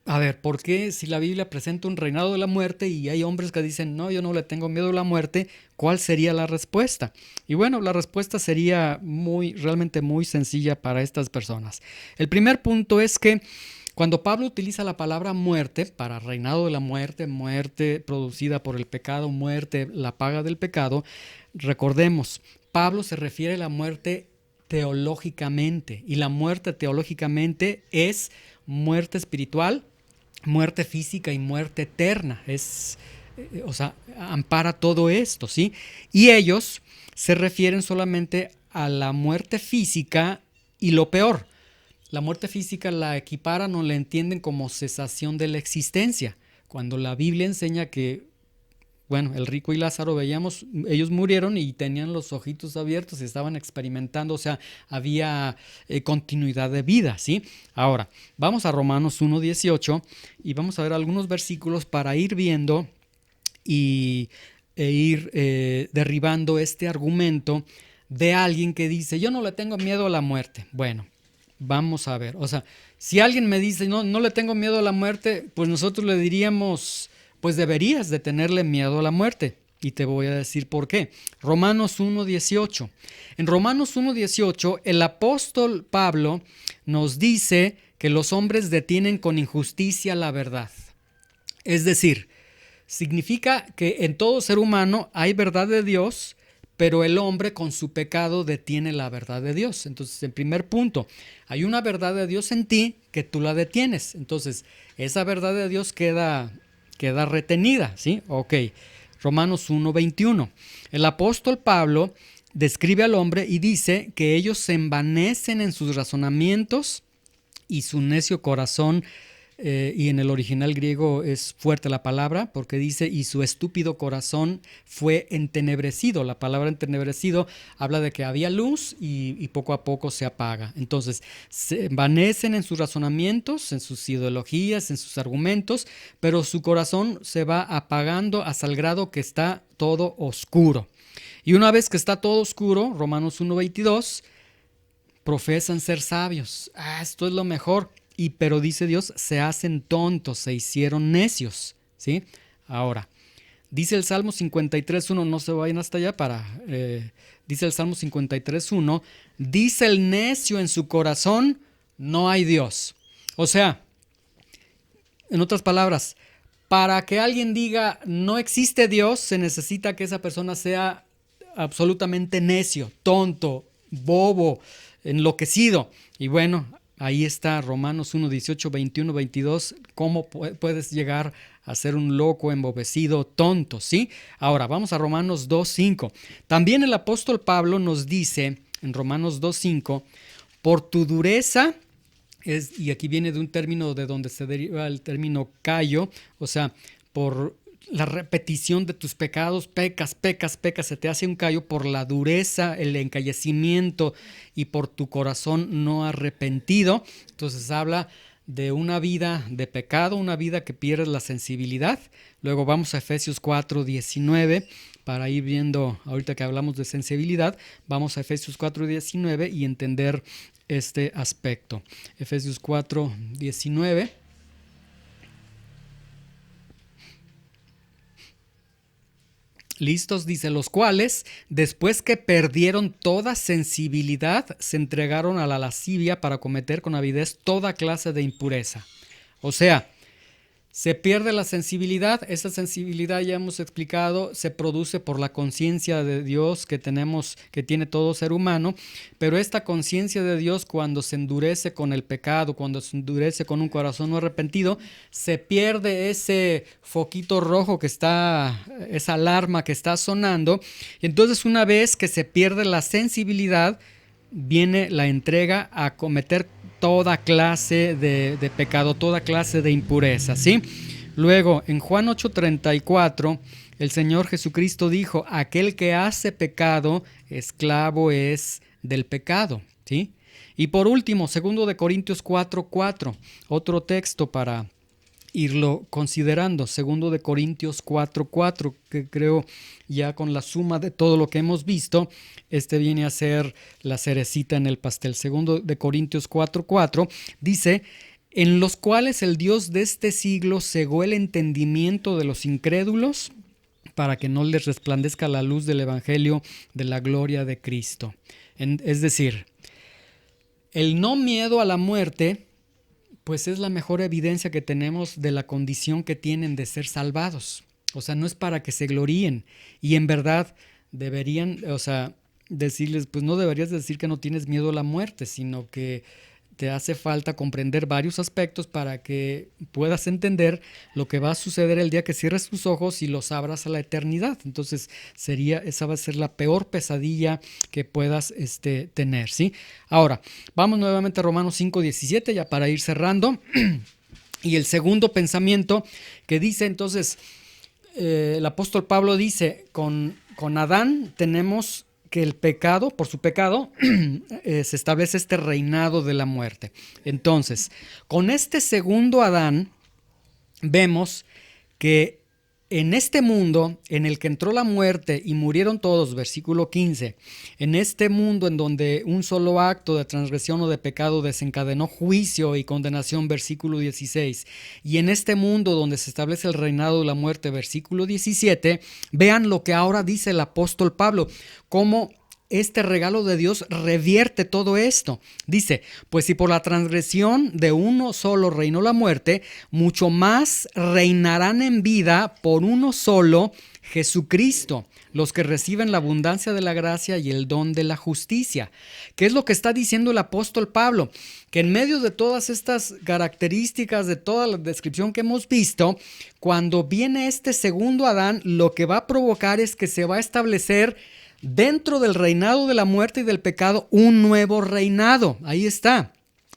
a ver, ¿por qué si la Biblia presenta un reinado de la muerte y hay hombres que dicen, no, yo no le tengo miedo a la muerte? ¿Cuál sería la respuesta? Y bueno, la respuesta sería realmente muy sencilla para estas personas. El primer punto es que cuando Pablo utiliza la palabra muerte para reinado de la muerte, muerte producida por el pecado, muerte, la paga del pecado, recordemos, Pablo se refiere a la muerte teológicamente, y la muerte teológicamente es muerte espiritual, muerte física y muerte eterna. O sea, ampara todo esto, ¿sí? Y ellos se refieren solamente a la muerte física, y lo peor, la muerte física la equiparan o la entienden como cesación de la existencia, cuando la Biblia enseña que, bueno, el rico y Lázaro, veíamos, ellos murieron y tenían los ojitos abiertos y estaban experimentando, o sea, había continuidad de vida, ¿sí? Ahora, vamos a Romanos 1:18 y vamos a ver algunos versículos para ir viendo e ir derribando este argumento de alguien que dice, yo no le tengo miedo a la muerte. Bueno, vamos a ver, o sea, si alguien me dice, no le tengo miedo a la muerte, pues nosotros le diríamos, pues deberías de tenerle miedo a la muerte. Y te voy a decir por qué. Romanos 1:18. En Romanos 1:18, el apóstol Pablo nos dice que los hombres detienen con injusticia la verdad. Es decir, significa que en todo ser humano hay verdad de Dios, pero el hombre con su pecado detiene la verdad de Dios. Entonces, en primer punto, hay una verdad de Dios en ti que tú la detienes. Entonces, esa verdad de Dios queda retenida, ¿sí? Ok. Romanos 1:21. El apóstol Pablo describe al hombre y dice que ellos se envanecen en sus razonamientos y su necio corazón, y en el original griego es fuerte la palabra porque dice, y su estúpido corazón fue entenebrecido. La palabra entenebrecido habla de que había luz y poco a poco se apaga. Entonces, se envanecen en sus razonamientos, en sus ideologías, en sus argumentos, pero su corazón se va apagando hasta el grado que está todo oscuro. Y una vez que está todo oscuro, Romanos 1:22, profesan ser sabios. Esto es lo mejor. Pero dice Dios, se hacen tontos, se hicieron necios. ¿Sí? Ahora, dice el Salmo 53:1, no se vayan hasta allá dice el Salmo 53:1, dice el necio en su corazón, no hay Dios. O sea, en otras palabras, para que alguien diga no existe Dios, se necesita que esa persona sea absolutamente necio, tonto, bobo, enloquecido. Y bueno, ahí está Romanos 1:18, 21, 22, cómo puedes llegar a ser un loco, embobecido, tonto, ¿sí? Ahora, vamos a Romanos 2:5. También el apóstol Pablo nos dice en Romanos 2:5, por tu dureza, y aquí viene de un término de donde se deriva el término callo, o sea, por la repetición de tus pecados, pecas, se te hace un callo por la dureza, el encallecimiento y por tu corazón no arrepentido. Entonces habla de una vida de pecado, una vida que pierdes la sensibilidad. Luego vamos a Efesios 4:19 para ir viendo, ahorita que hablamos de sensibilidad, vamos a Efesios 4:19 y entender este aspecto. Efesios 4:19. Listos, dice, los cuales, después que perdieron toda sensibilidad, se entregaron a la lascivia para cometer con avidez toda clase de impureza. O sea, se pierde la sensibilidad. Esa sensibilidad, ya hemos explicado, se produce por la conciencia de Dios que tenemos, que tiene todo ser humano, pero esta conciencia de Dios, cuando se endurece con el pecado, cuando se endurece con un corazón no arrepentido, se pierde ese foquito rojo que está, esa alarma que está sonando. Entonces, una vez que se pierde la sensibilidad, viene la entrega a cometer toda clase de pecado, toda clase de impureza, ¿sí? Luego, en Juan 8:34, el Señor Jesucristo dijo, aquel que hace pecado, esclavo es del pecado, ¿sí? Y por último, 2 Corintios 4:4, otro texto para irlo considerando, 2 Corintios 4:4, que creo ya con la suma de todo lo que hemos visto, viene a ser la cerecita en el pastel. 2 Corintios 4:4 dice, en los cuales el Dios de este siglo cegó el entendimiento de los incrédulos para que no les resplandezca la luz del evangelio de la gloria de Cristo. Es decir, el no miedo a la muerte, pues es la mejor evidencia que tenemos de la condición que tienen de ser salvados. O sea, no es para que se gloríen. Y en verdad deberían, decirles, pues no deberías decir que no tienes miedo a la muerte, sino que te hace falta comprender varios aspectos para que puedas entender lo que va a suceder el día que cierres tus ojos y los abras a la eternidad. Entonces esa va a ser la peor pesadilla que puedas tener, ¿sí? Ahora, vamos nuevamente a Romanos 5:17 ya para ir cerrando. Y el segundo pensamiento que dice entonces, el apóstol Pablo dice, con Adán tenemos que el pecado, por su pecado, se establece este reinado de la muerte. Entonces, con este segundo Adán, vemos que en este mundo en el que entró la muerte y murieron todos, versículo 15, en este mundo en donde un solo acto de transgresión o de pecado desencadenó juicio y condenación, versículo 16, y en este mundo donde se establece el reinado de la muerte, versículo 17, vean lo que ahora dice el apóstol Pablo, cómo este regalo de Dios revierte todo esto. Dice, pues si por la transgresión de uno solo reinó la muerte, mucho más reinarán en vida por uno solo, Jesucristo, los que reciben la abundancia de la gracia y el don de la justicia. ¿Qué es lo que está diciendo el apóstol Pablo? Que en medio de todas estas características, de toda la descripción que hemos visto, cuando viene este segundo Adán, lo que va a provocar es que se va a establecer dentro del reinado de la muerte y del pecado un nuevo reinado. Ahí está.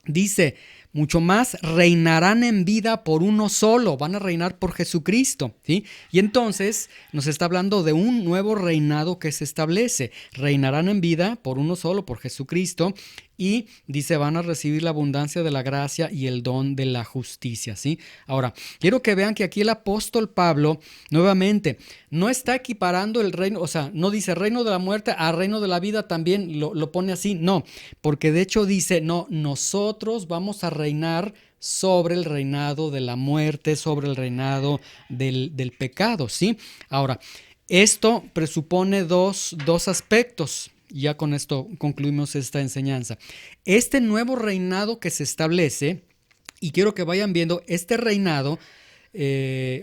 Dice, mucho más reinarán en vida por uno solo, van a reinar por Jesucristo, ¿sí? Y entonces nos está hablando de un nuevo reinado que se establece. Reinarán en vida por uno solo, por Jesucristo, y dice, van a recibir la abundancia de la gracia y el don de la justicia, ¿sí? Ahora, quiero que vean que aquí el apóstol Pablo, nuevamente, no está equiparando el reino, o sea, no dice reino de la muerte a reino de la vida, también lo pone así, no, porque de hecho dice, no, nosotros vamos a reinar sobre el reinado de la muerte, sobre el reinado del pecado, ¿sí? Ahora, esto presupone dos aspectos. Ya con esto concluimos esta enseñanza. Este nuevo reinado que se establece, y quiero que vayan viendo, este reinado,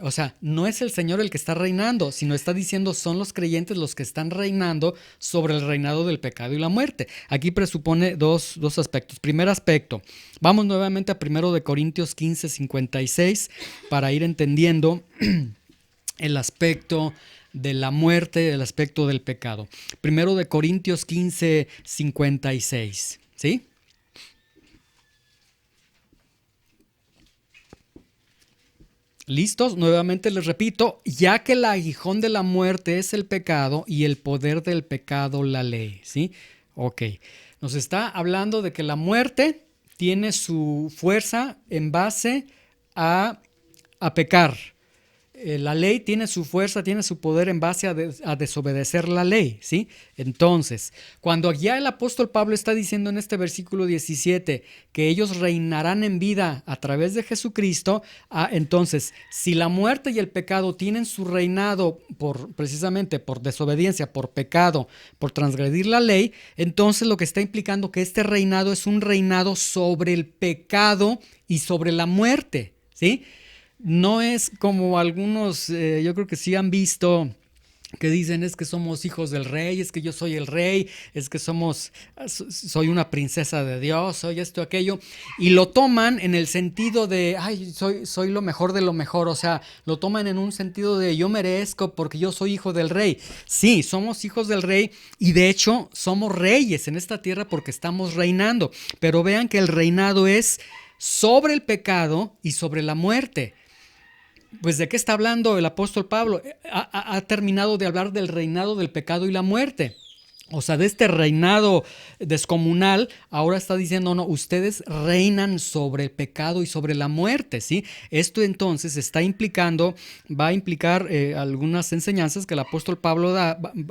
o sea, no es el Señor el que está reinando, sino está diciendo son los creyentes los que están reinando sobre el reinado del pecado y la muerte. Aquí presupone dos aspectos. Primer aspecto, vamos nuevamente a 1 Corintios 15, 56 para ir entendiendo el aspecto de la muerte, el aspecto del pecado. 1 Corintios 15, 56, ¿sí? ¿Listos? Nuevamente les repito, ya que el aguijón de la muerte es el pecado y el poder del pecado la ley, ¿sí? Ok, nos está hablando de que la muerte tiene su fuerza en base a pecar. La ley tiene su fuerza, tiene su poder en base a desobedecer la ley, ¿sí? Entonces, cuando ya el apóstol Pablo está diciendo en este versículo 17 que ellos reinarán en vida a través de Jesucristo, entonces, si la muerte y el pecado tienen su reinado precisamente por desobediencia, por pecado, por transgredir la ley, entonces lo que está implicando que este reinado es un reinado sobre el pecado y sobre la muerte, ¿sí? No es como algunos, yo creo que sí han visto, que dicen es que somos hijos del rey, es que yo soy el rey, es que soy una princesa de Dios, soy esto, aquello, y lo toman en el sentido de, ay, soy lo mejor de lo mejor, o sea, lo toman en un sentido de yo merezco porque yo soy hijo del rey. Sí, somos hijos del rey y de hecho somos reyes en esta tierra porque estamos reinando, pero vean que el reinado es sobre el pecado y sobre la muerte. Pues ¿de qué está hablando el apóstol Pablo? Ha terminado de hablar del reinado del pecado y la muerte. O sea, de este reinado descomunal, ahora está diciendo, no, ustedes reinan sobre el pecado y sobre la muerte, ¿sí? Esto entonces va a implicar algunas enseñanzas que el apóstol Pablo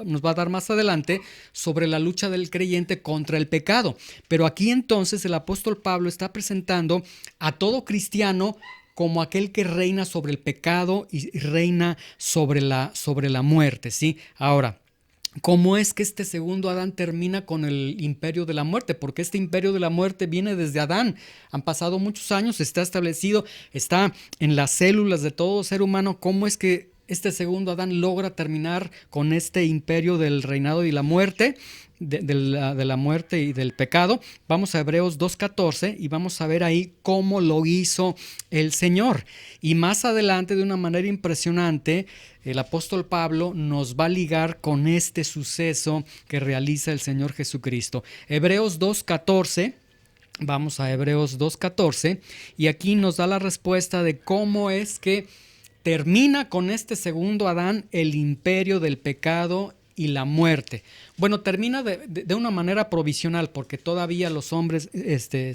nos va a dar más adelante sobre la lucha del creyente contra el pecado. Pero aquí entonces el apóstol Pablo está presentando a todo cristiano como aquel que reina sobre el pecado y reina sobre la muerte, ¿sí? Ahora, ¿cómo es que este segundo Adán termina con el imperio de la muerte? Porque este imperio de la muerte viene desde Adán. Han pasado muchos años, está establecido, está en las células de todo ser humano. ¿Cómo es que este segundo Adán logra terminar con este imperio del reinado y la muerte? De la muerte y del pecado? Vamos a Hebreos 2:14 y vamos a ver ahí cómo lo hizo el Señor. Y más adelante, de una manera impresionante, el apóstol Pablo nos va a ligar con este suceso que realiza el Señor Jesucristo. Hebreos 2:14. Vamos a Hebreos 2:14 y aquí nos da la respuesta de cómo es que termina con este segundo Adán el imperio del pecado y la muerte. Bueno, termina de una manera provisional porque todavía los hombres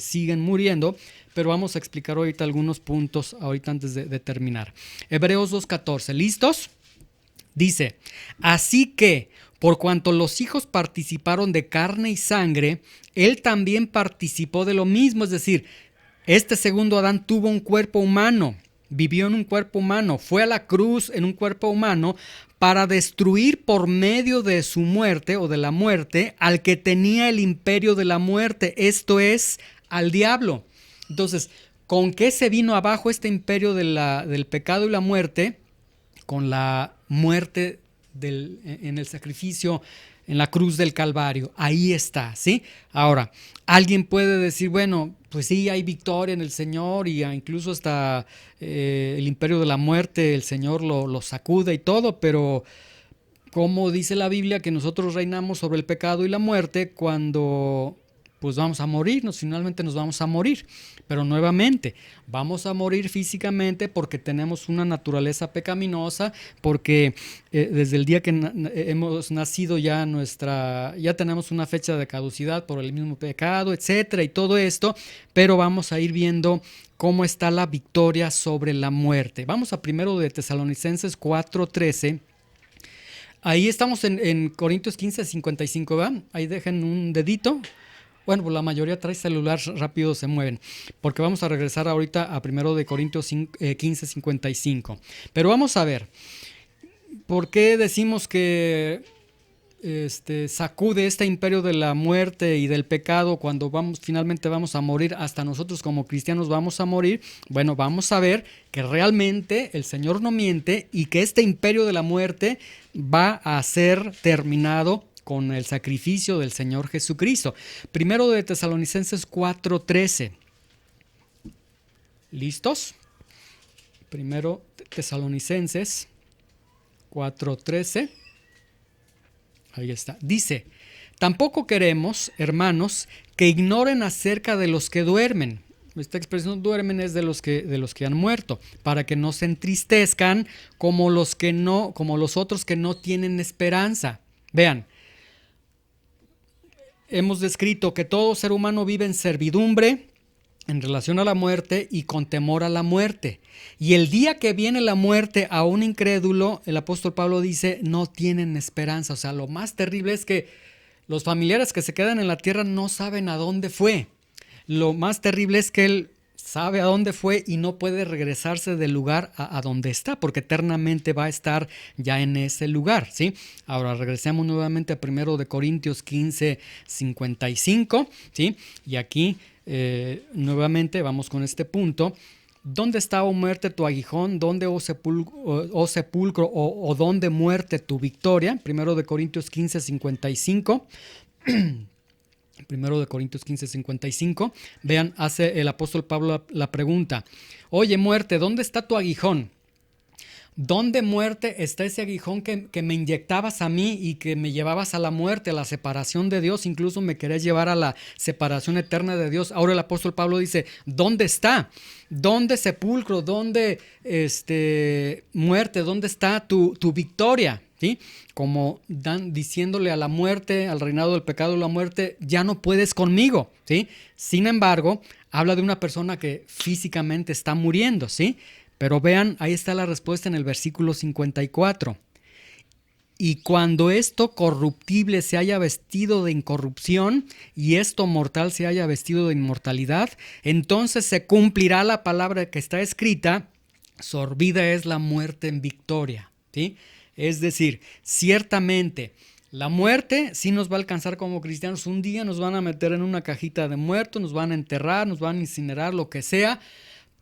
siguen muriendo, pero vamos a explicar ahorita algunos puntos ahorita antes de terminar. Hebreos 2:14, ¿listos? Dice, así que por cuanto los hijos participaron de carne y sangre, él también participó de lo mismo, es decir, este segundo Adán tuvo un cuerpo humano, vivió en un cuerpo humano, fue a la cruz en un cuerpo humano para destruir por medio de su muerte o de la muerte al que tenía el imperio de la muerte, esto es, al diablo. Entonces, ¿con qué se vino abajo este imperio del pecado y la muerte? Con la muerte en el sacrificio en la cruz del Calvario. Ahí está, ¿sí? Ahora, alguien puede decir, bueno, pues sí, hay victoria en el Señor y incluso hasta el imperio de la muerte, el Señor lo sacude y todo, pero ¿cómo dice la Biblia que nosotros reinamos sobre el pecado y la muerte cuando pues vamos a morir? Finalmente nos vamos a morir, pero nuevamente vamos a morir físicamente porque tenemos una naturaleza pecaminosa, porque desde el día que hemos nacido ya tenemos una fecha de caducidad por el mismo pecado, etcétera, y todo esto, pero vamos a ir viendo cómo está la victoria sobre la muerte. Vamos a primero de Tesalonicenses 4:13. Ahí estamos en Corintios 15:55, ¿verdad? Ahí dejen un dedito. Bueno, pues la mayoría trae celular, rápido se mueven, porque vamos a regresar ahorita a 1 de Corintios 15:55. Pero vamos a ver, ¿por qué decimos que sacude este imperio de la muerte y del pecado cuando finalmente vamos a morir? Hasta nosotros como cristianos vamos a morir. Bueno, vamos a ver que realmente el Señor no miente y que este imperio de la muerte va a ser terminado con el sacrificio del Señor Jesucristo. Primero de Tesalonicenses 4:13. ¿Listos? Primero Tesalonicenses 4:13. Ahí está. Dice, tampoco queremos, hermanos, que ignoren acerca de los que duermen. Esta expresión duermen es de los que han muerto, para que no se entristezcan como los otros que no tienen esperanza. Vean, hemos descrito que todo ser humano vive en servidumbre en relación a la muerte y con temor a la muerte. Y el día que viene la muerte a un incrédulo, el apóstol Pablo dice, no tienen esperanza. O sea, lo más terrible es que los familiares que se quedan en la tierra no saben a dónde fue. Lo más terrible es que él sabe a dónde fue y no puede regresarse del lugar a donde está, porque eternamente va a estar ya en ese lugar, ¿sí? Ahora regresemos nuevamente a 1 de Corintios 15:55, ¿sí? Y aquí nuevamente vamos con este punto. ¿Dónde está, oh muerte, tu aguijón? ¿Dónde, oh sepulcro, o dónde, muerte, tu victoria? 1 de Corintios 15:55. 1 de Corintios 15:55. Vean, hace el apóstol Pablo la pregunta: oye, muerte, ¿dónde está tu aguijón? ¿Dónde, muerte, está ese aguijón que me inyectabas a mí y que me llevabas a la muerte, a la separación de Dios? Incluso me querés llevar a la separación eterna de Dios. Ahora el apóstol Pablo dice, ¿dónde está? ¿Dónde, sepulcro? ¿Dónde, muerte? ¿Dónde está tu victoria? ¿Sí? Como diciéndole a la muerte, al reinado del pecado y la muerte, ya no puedes conmigo, ¿sí? Sin embargo, habla de una persona que físicamente está muriendo, ¿sí? Pero vean, ahí está la respuesta en el versículo 54. Y cuando esto corruptible se haya vestido de incorrupción y esto mortal se haya vestido de inmortalidad, entonces se cumplirá la palabra que está escrita, sorbida es la muerte en victoria, ¿sí? Es decir, ciertamente la muerte sí nos va a alcanzar como cristianos. Un día nos van a meter en una cajita de muertos, nos van a enterrar, nos van a incinerar, lo que sea.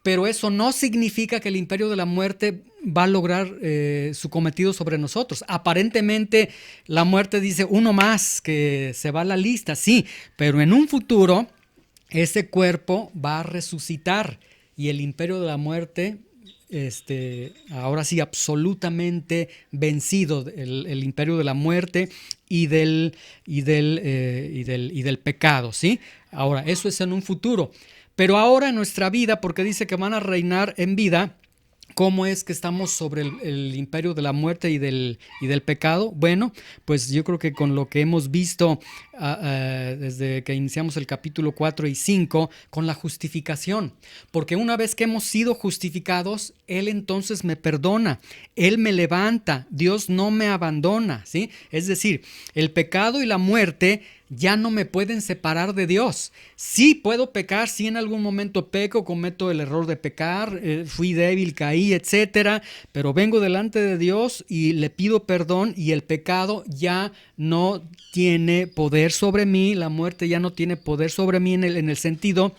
Pero eso no significa que el imperio de la muerte va a lograr su cometido sobre nosotros. Aparentemente la muerte dice uno más que se va a la lista, sí, pero en un futuro ese cuerpo va a resucitar y el imperio de la muerte, ahora sí, absolutamente vencido, el imperio de la muerte y del pecado, ¿sí? Ahora, eso es en un futuro. Pero ahora en nuestra vida, porque dice que van a reinar en vida, ¿cómo es que estamos sobre el imperio de la muerte y del pecado? Bueno, pues yo creo que con lo que hemos visto desde que iniciamos el capítulo 4 y 5, con la justificación. Porque una vez que hemos sido justificados, Él entonces me perdona, Él me levanta, Dios no me abandona, ¿sí? Es decir, el pecado y la muerte ya no me pueden separar de Dios. Sí puedo pecar, sí en algún momento peco, cometo el error de pecar, fui débil, caí, etcétera, pero vengo delante de Dios y le pido perdón y el pecado ya no tiene poder sobre mí, la muerte ya no tiene poder sobre mí en el sentido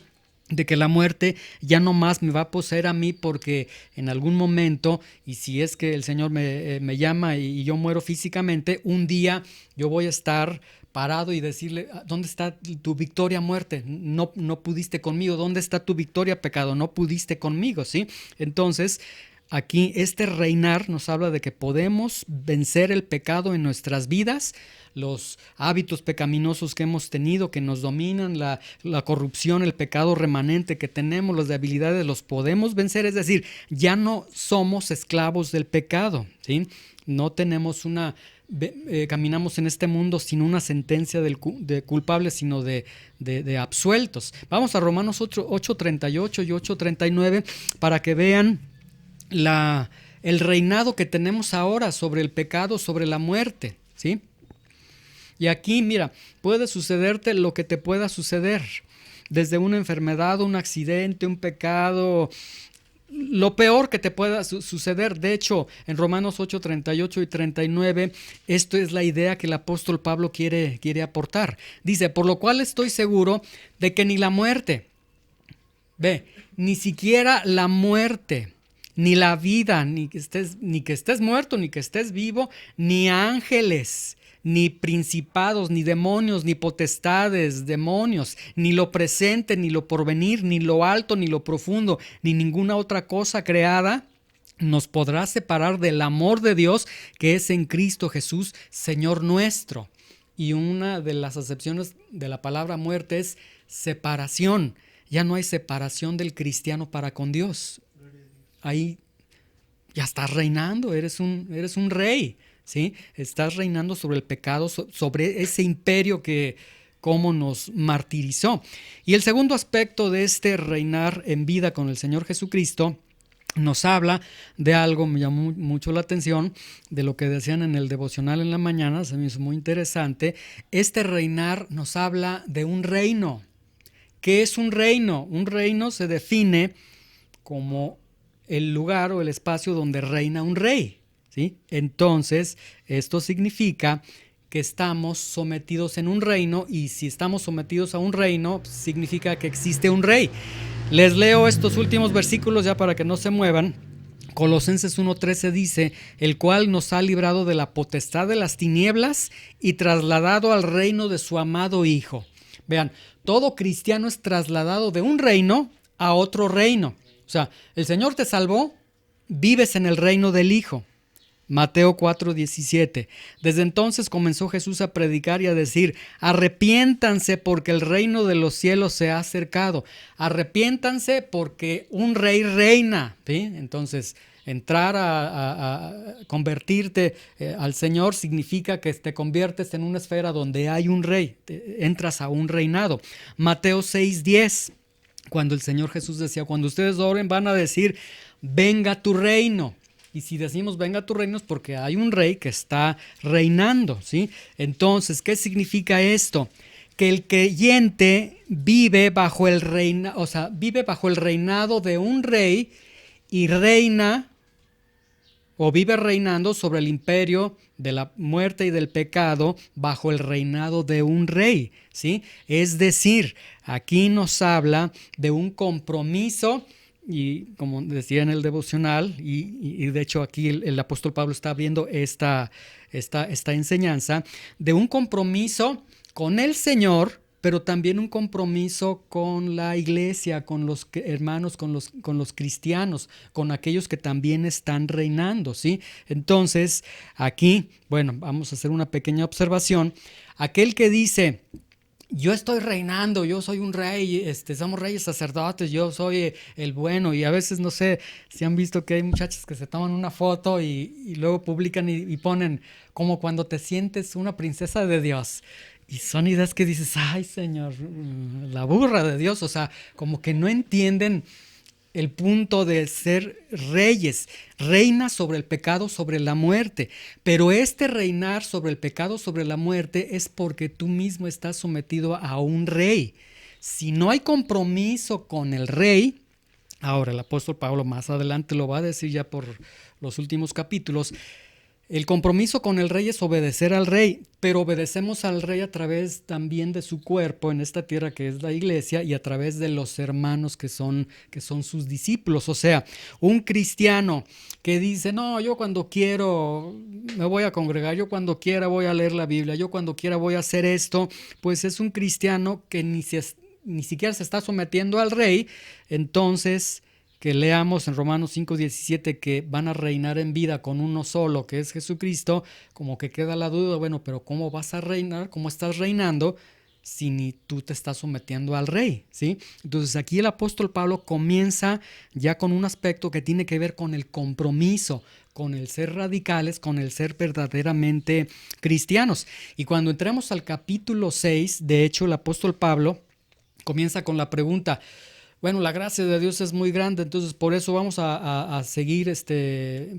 de que la muerte ya no más me va a poseer a mí, porque en algún momento, y si es que el Señor me llama y yo muero físicamente, un día yo voy a estar parado y decirle: ¿dónde está tu victoria, muerte? No pudiste conmigo. ¿Dónde está tu victoria, pecado? No pudiste conmigo, ¿sí? Entonces, aquí este reinar nos habla de que podemos vencer el pecado en nuestras vidas, los hábitos pecaminosos que hemos tenido, que nos dominan, la corrupción, el pecado remanente que tenemos, las debilidades, los podemos vencer. Es decir, ya no somos esclavos del pecado, ¿sí? No tenemos caminamos en este mundo sin una sentencia de culpables, sino de absueltos. Vamos a Romanos 8:38 y 8:39 para que vean el reinado que tenemos ahora sobre el pecado, sobre la muerte, ¿sí? Y aquí, mira, puede sucederte lo que te pueda suceder, desde una enfermedad, un accidente, un pecado, lo peor que te pueda suceder. De hecho, en Romanos 8:38 y 39, esto es la idea que el apóstol Pablo quiere aportar. Dice: por lo cual estoy seguro de que ni la muerte, ni siquiera la muerte, ni la vida, ni que estés muerto, ni que estés vivo, ni ángeles, ni principados, ni demonios, ni potestades, demonios, ni lo presente, ni lo porvenir, ni lo alto, ni lo profundo, ni ninguna otra cosa creada nos podrá separar del amor de Dios que es en Cristo Jesús, Señor nuestro. Y una de las acepciones de la palabra muerte es separación. Ya no hay separación del cristiano para con Dios. Ahí ya estás reinando, eres un rey, ¿sí? Estás reinando sobre el pecado, sobre ese imperio que como nos martirizó. Y el segundo aspecto de este reinar en vida con el Señor Jesucristo nos habla de algo, me llamó mucho la atención, de lo que decían en el devocional en la mañana, se me hizo muy interesante. Este reinar nos habla de un reino. ¿Qué es un reino? Un reino se define como el lugar o el espacio donde reina un rey, ¿sí? Entonces, esto significa que estamos sometidos en un reino, y si estamos sometidos a un reino, significa que existe un rey. Les leo estos últimos versículos ya para que no se muevan. Colosenses 1:13 dice: el cual nos ha librado de la potestad de las tinieblas y trasladado al reino de su amado Hijo. Vean, todo cristiano es trasladado de un reino a otro reino. O sea, el Señor te salvó, vives en el reino del Hijo. Mateo 4:17. Desde entonces comenzó Jesús a predicar y a decir: arrepiéntanse porque el reino de los cielos se ha acercado. Arrepiéntanse porque un rey reina, ¿sí? Entonces, entrar a convertirte al Señor significa que te conviertes en una esfera donde hay un rey, entras a un reinado. Mateo 6:10. Cuando el Señor Jesús decía: cuando ustedes oren van a decir: venga tu reino. Y si decimos venga tu reino es porque hay un rey que está reinando, ¿sí? Entonces, ¿qué significa esto? Que el creyente vive bajo el reinado de un rey y reina o vive reinando sobre el imperio de la muerte y del pecado bajo el reinado de un rey, ¿sí? Es decir, aquí nos habla de un compromiso. Y como decía en el devocional, y de hecho aquí el apóstol Pablo está abriendo esta enseñanza, de un compromiso con el Señor, pero también un compromiso con la iglesia, con los hermanos, con los cristianos, con aquellos que también están reinando, ¿sí? Entonces, aquí, bueno, vamos a hacer una pequeña observación. Aquel que dice: yo estoy reinando, yo soy un rey, somos reyes sacerdotes, yo soy el bueno. Y a veces, no sé si han visto que hay muchachos que se toman una foto y luego publican y ponen como cuando te sientes una princesa de Dios. Y son ideas que dices: ay, Señor, la burra de Dios. O sea, como que no entienden el punto de ser reyes. Reina sobre el pecado, sobre la muerte. Pero este reinar sobre el pecado, sobre la muerte, es porque tú mismo estás sometido a un rey. Si no hay compromiso con el rey, ahora el apóstol Pablo más adelante lo va a decir ya por los últimos capítulos, el compromiso con el rey es obedecer al rey, pero obedecemos al rey a través también de su cuerpo en esta tierra que es la iglesia y a través de los hermanos que son sus discípulos. O sea, un cristiano que dice, no, yo cuando quiero me voy a congregar, yo cuando quiera voy a leer la Biblia, yo cuando quiera voy a hacer esto, pues es un cristiano que ni siquiera se está sometiendo al rey. Entonces, que leamos en Romanos 5:17 que van a reinar en vida con uno solo, que es Jesucristo, como que queda la duda, bueno, pero ¿cómo vas a reinar? ¿Cómo estás reinando si ni tú te estás sometiendo al rey? ¿Sí? Entonces aquí el apóstol Pablo comienza ya con un aspecto que tiene que ver con el compromiso, con el ser radicales, con el ser verdaderamente cristianos. Y cuando entremos al capítulo 6, de hecho el apóstol Pablo comienza con la pregunta, bueno, la gracia de Dios es muy grande, entonces por eso vamos a seguir,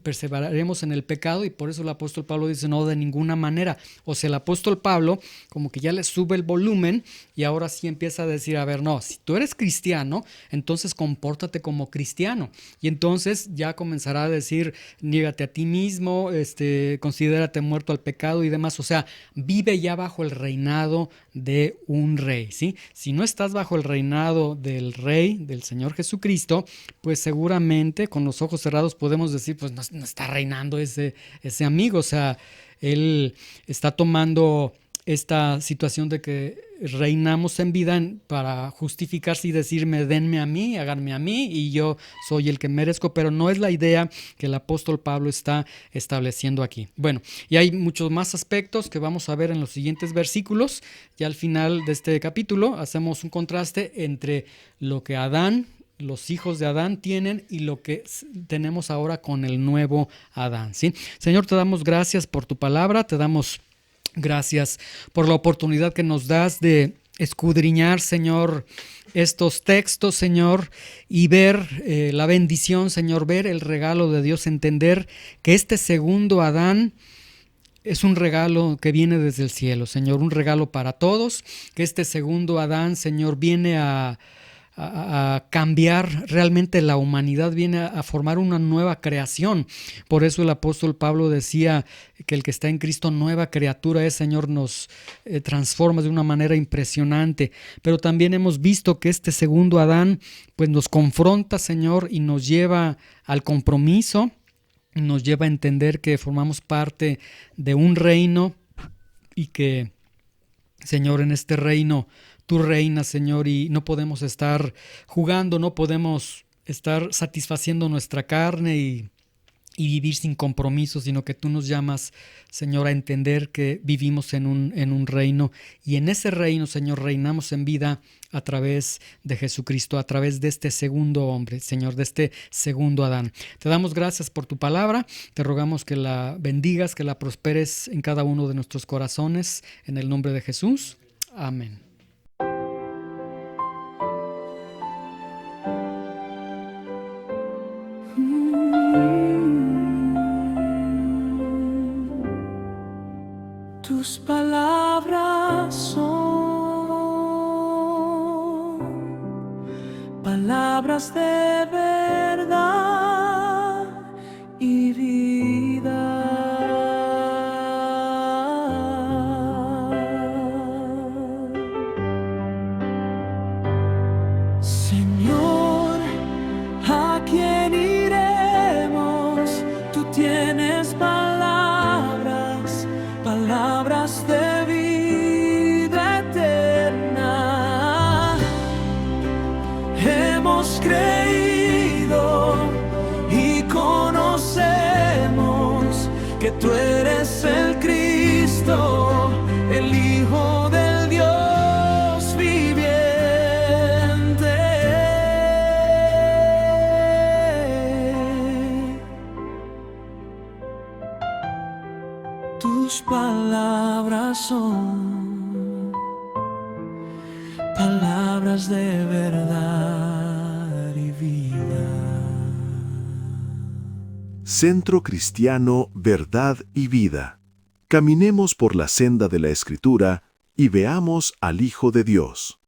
perseveraremos en el pecado, y por eso el apóstol Pablo dice, no, de ninguna manera. O sea, el apóstol Pablo como que ya le sube el volumen y ahora sí empieza a decir, a ver, no, si tú eres cristiano, entonces compórtate como cristiano. Y entonces ya comenzará a decir, niégate a ti mismo, considérate muerto al pecado y demás. O sea, vive ya bajo el reinado de un rey, ¿sí? Si no estás bajo el reinado del rey, del Señor Jesucristo, pues seguramente con los ojos cerrados podemos decir, pues no está reinando ese amigo. O sea, él está tomando esta situación de que reinamos en vida para justificarse y decirme, denme a mí, háganme a mí y yo soy el que merezco, pero no es la idea que el apóstol Pablo está estableciendo aquí. Bueno, y hay muchos más aspectos que vamos a ver en los siguientes versículos. Ya al final de este capítulo hacemos un contraste entre lo que los hijos de Adán tienen y lo que tenemos ahora con el nuevo Adán, ¿sí? Señor, te damos gracias por tu palabra, te damos gracias por la oportunidad que nos das de escudriñar, Señor, estos textos, Señor, y ver la bendición, Señor, ver el regalo de Dios, entender que este segundo Adán es un regalo que viene desde el cielo, Señor, un regalo para todos, que este segundo Adán, Señor, viene a cambiar realmente la humanidad, viene a formar una nueva creación. Por eso el apóstol Pablo decía que el que está en Cristo, nueva criatura es, Señor, nos transforma de una manera impresionante. Pero también hemos visto que este segundo Adán pues nos confronta, Señor, y nos lleva al compromiso, nos lleva a entender que formamos parte de un reino y que, Señor, en este reino tú reinas, Señor, y no podemos estar jugando, no podemos estar satisfaciendo nuestra carne y vivir sin compromiso, sino que tú nos llamas, Señor, a entender que vivimos en un reino, y en ese reino, Señor, reinamos en vida a través de Jesucristo, a través de este segundo hombre, Señor, de este segundo Adán. Te damos gracias por tu palabra, te rogamos que la bendigas, que la prosperes en cada uno de nuestros corazones, en el nombre de Jesús. Amén. Tus palabras son palabras de verdad y vida. Señor, ¿a quién iremos? Tú tienes palabras de vida eterna. Hemos creído y conocemos que tú eres el Cristo, el Hijo del Dios viviente. Tus palabras son palabras de verdad y vida. Centro Cristiano Verdad y Vida. Caminemos por la senda de la Escritura y veamos al Hijo de Dios.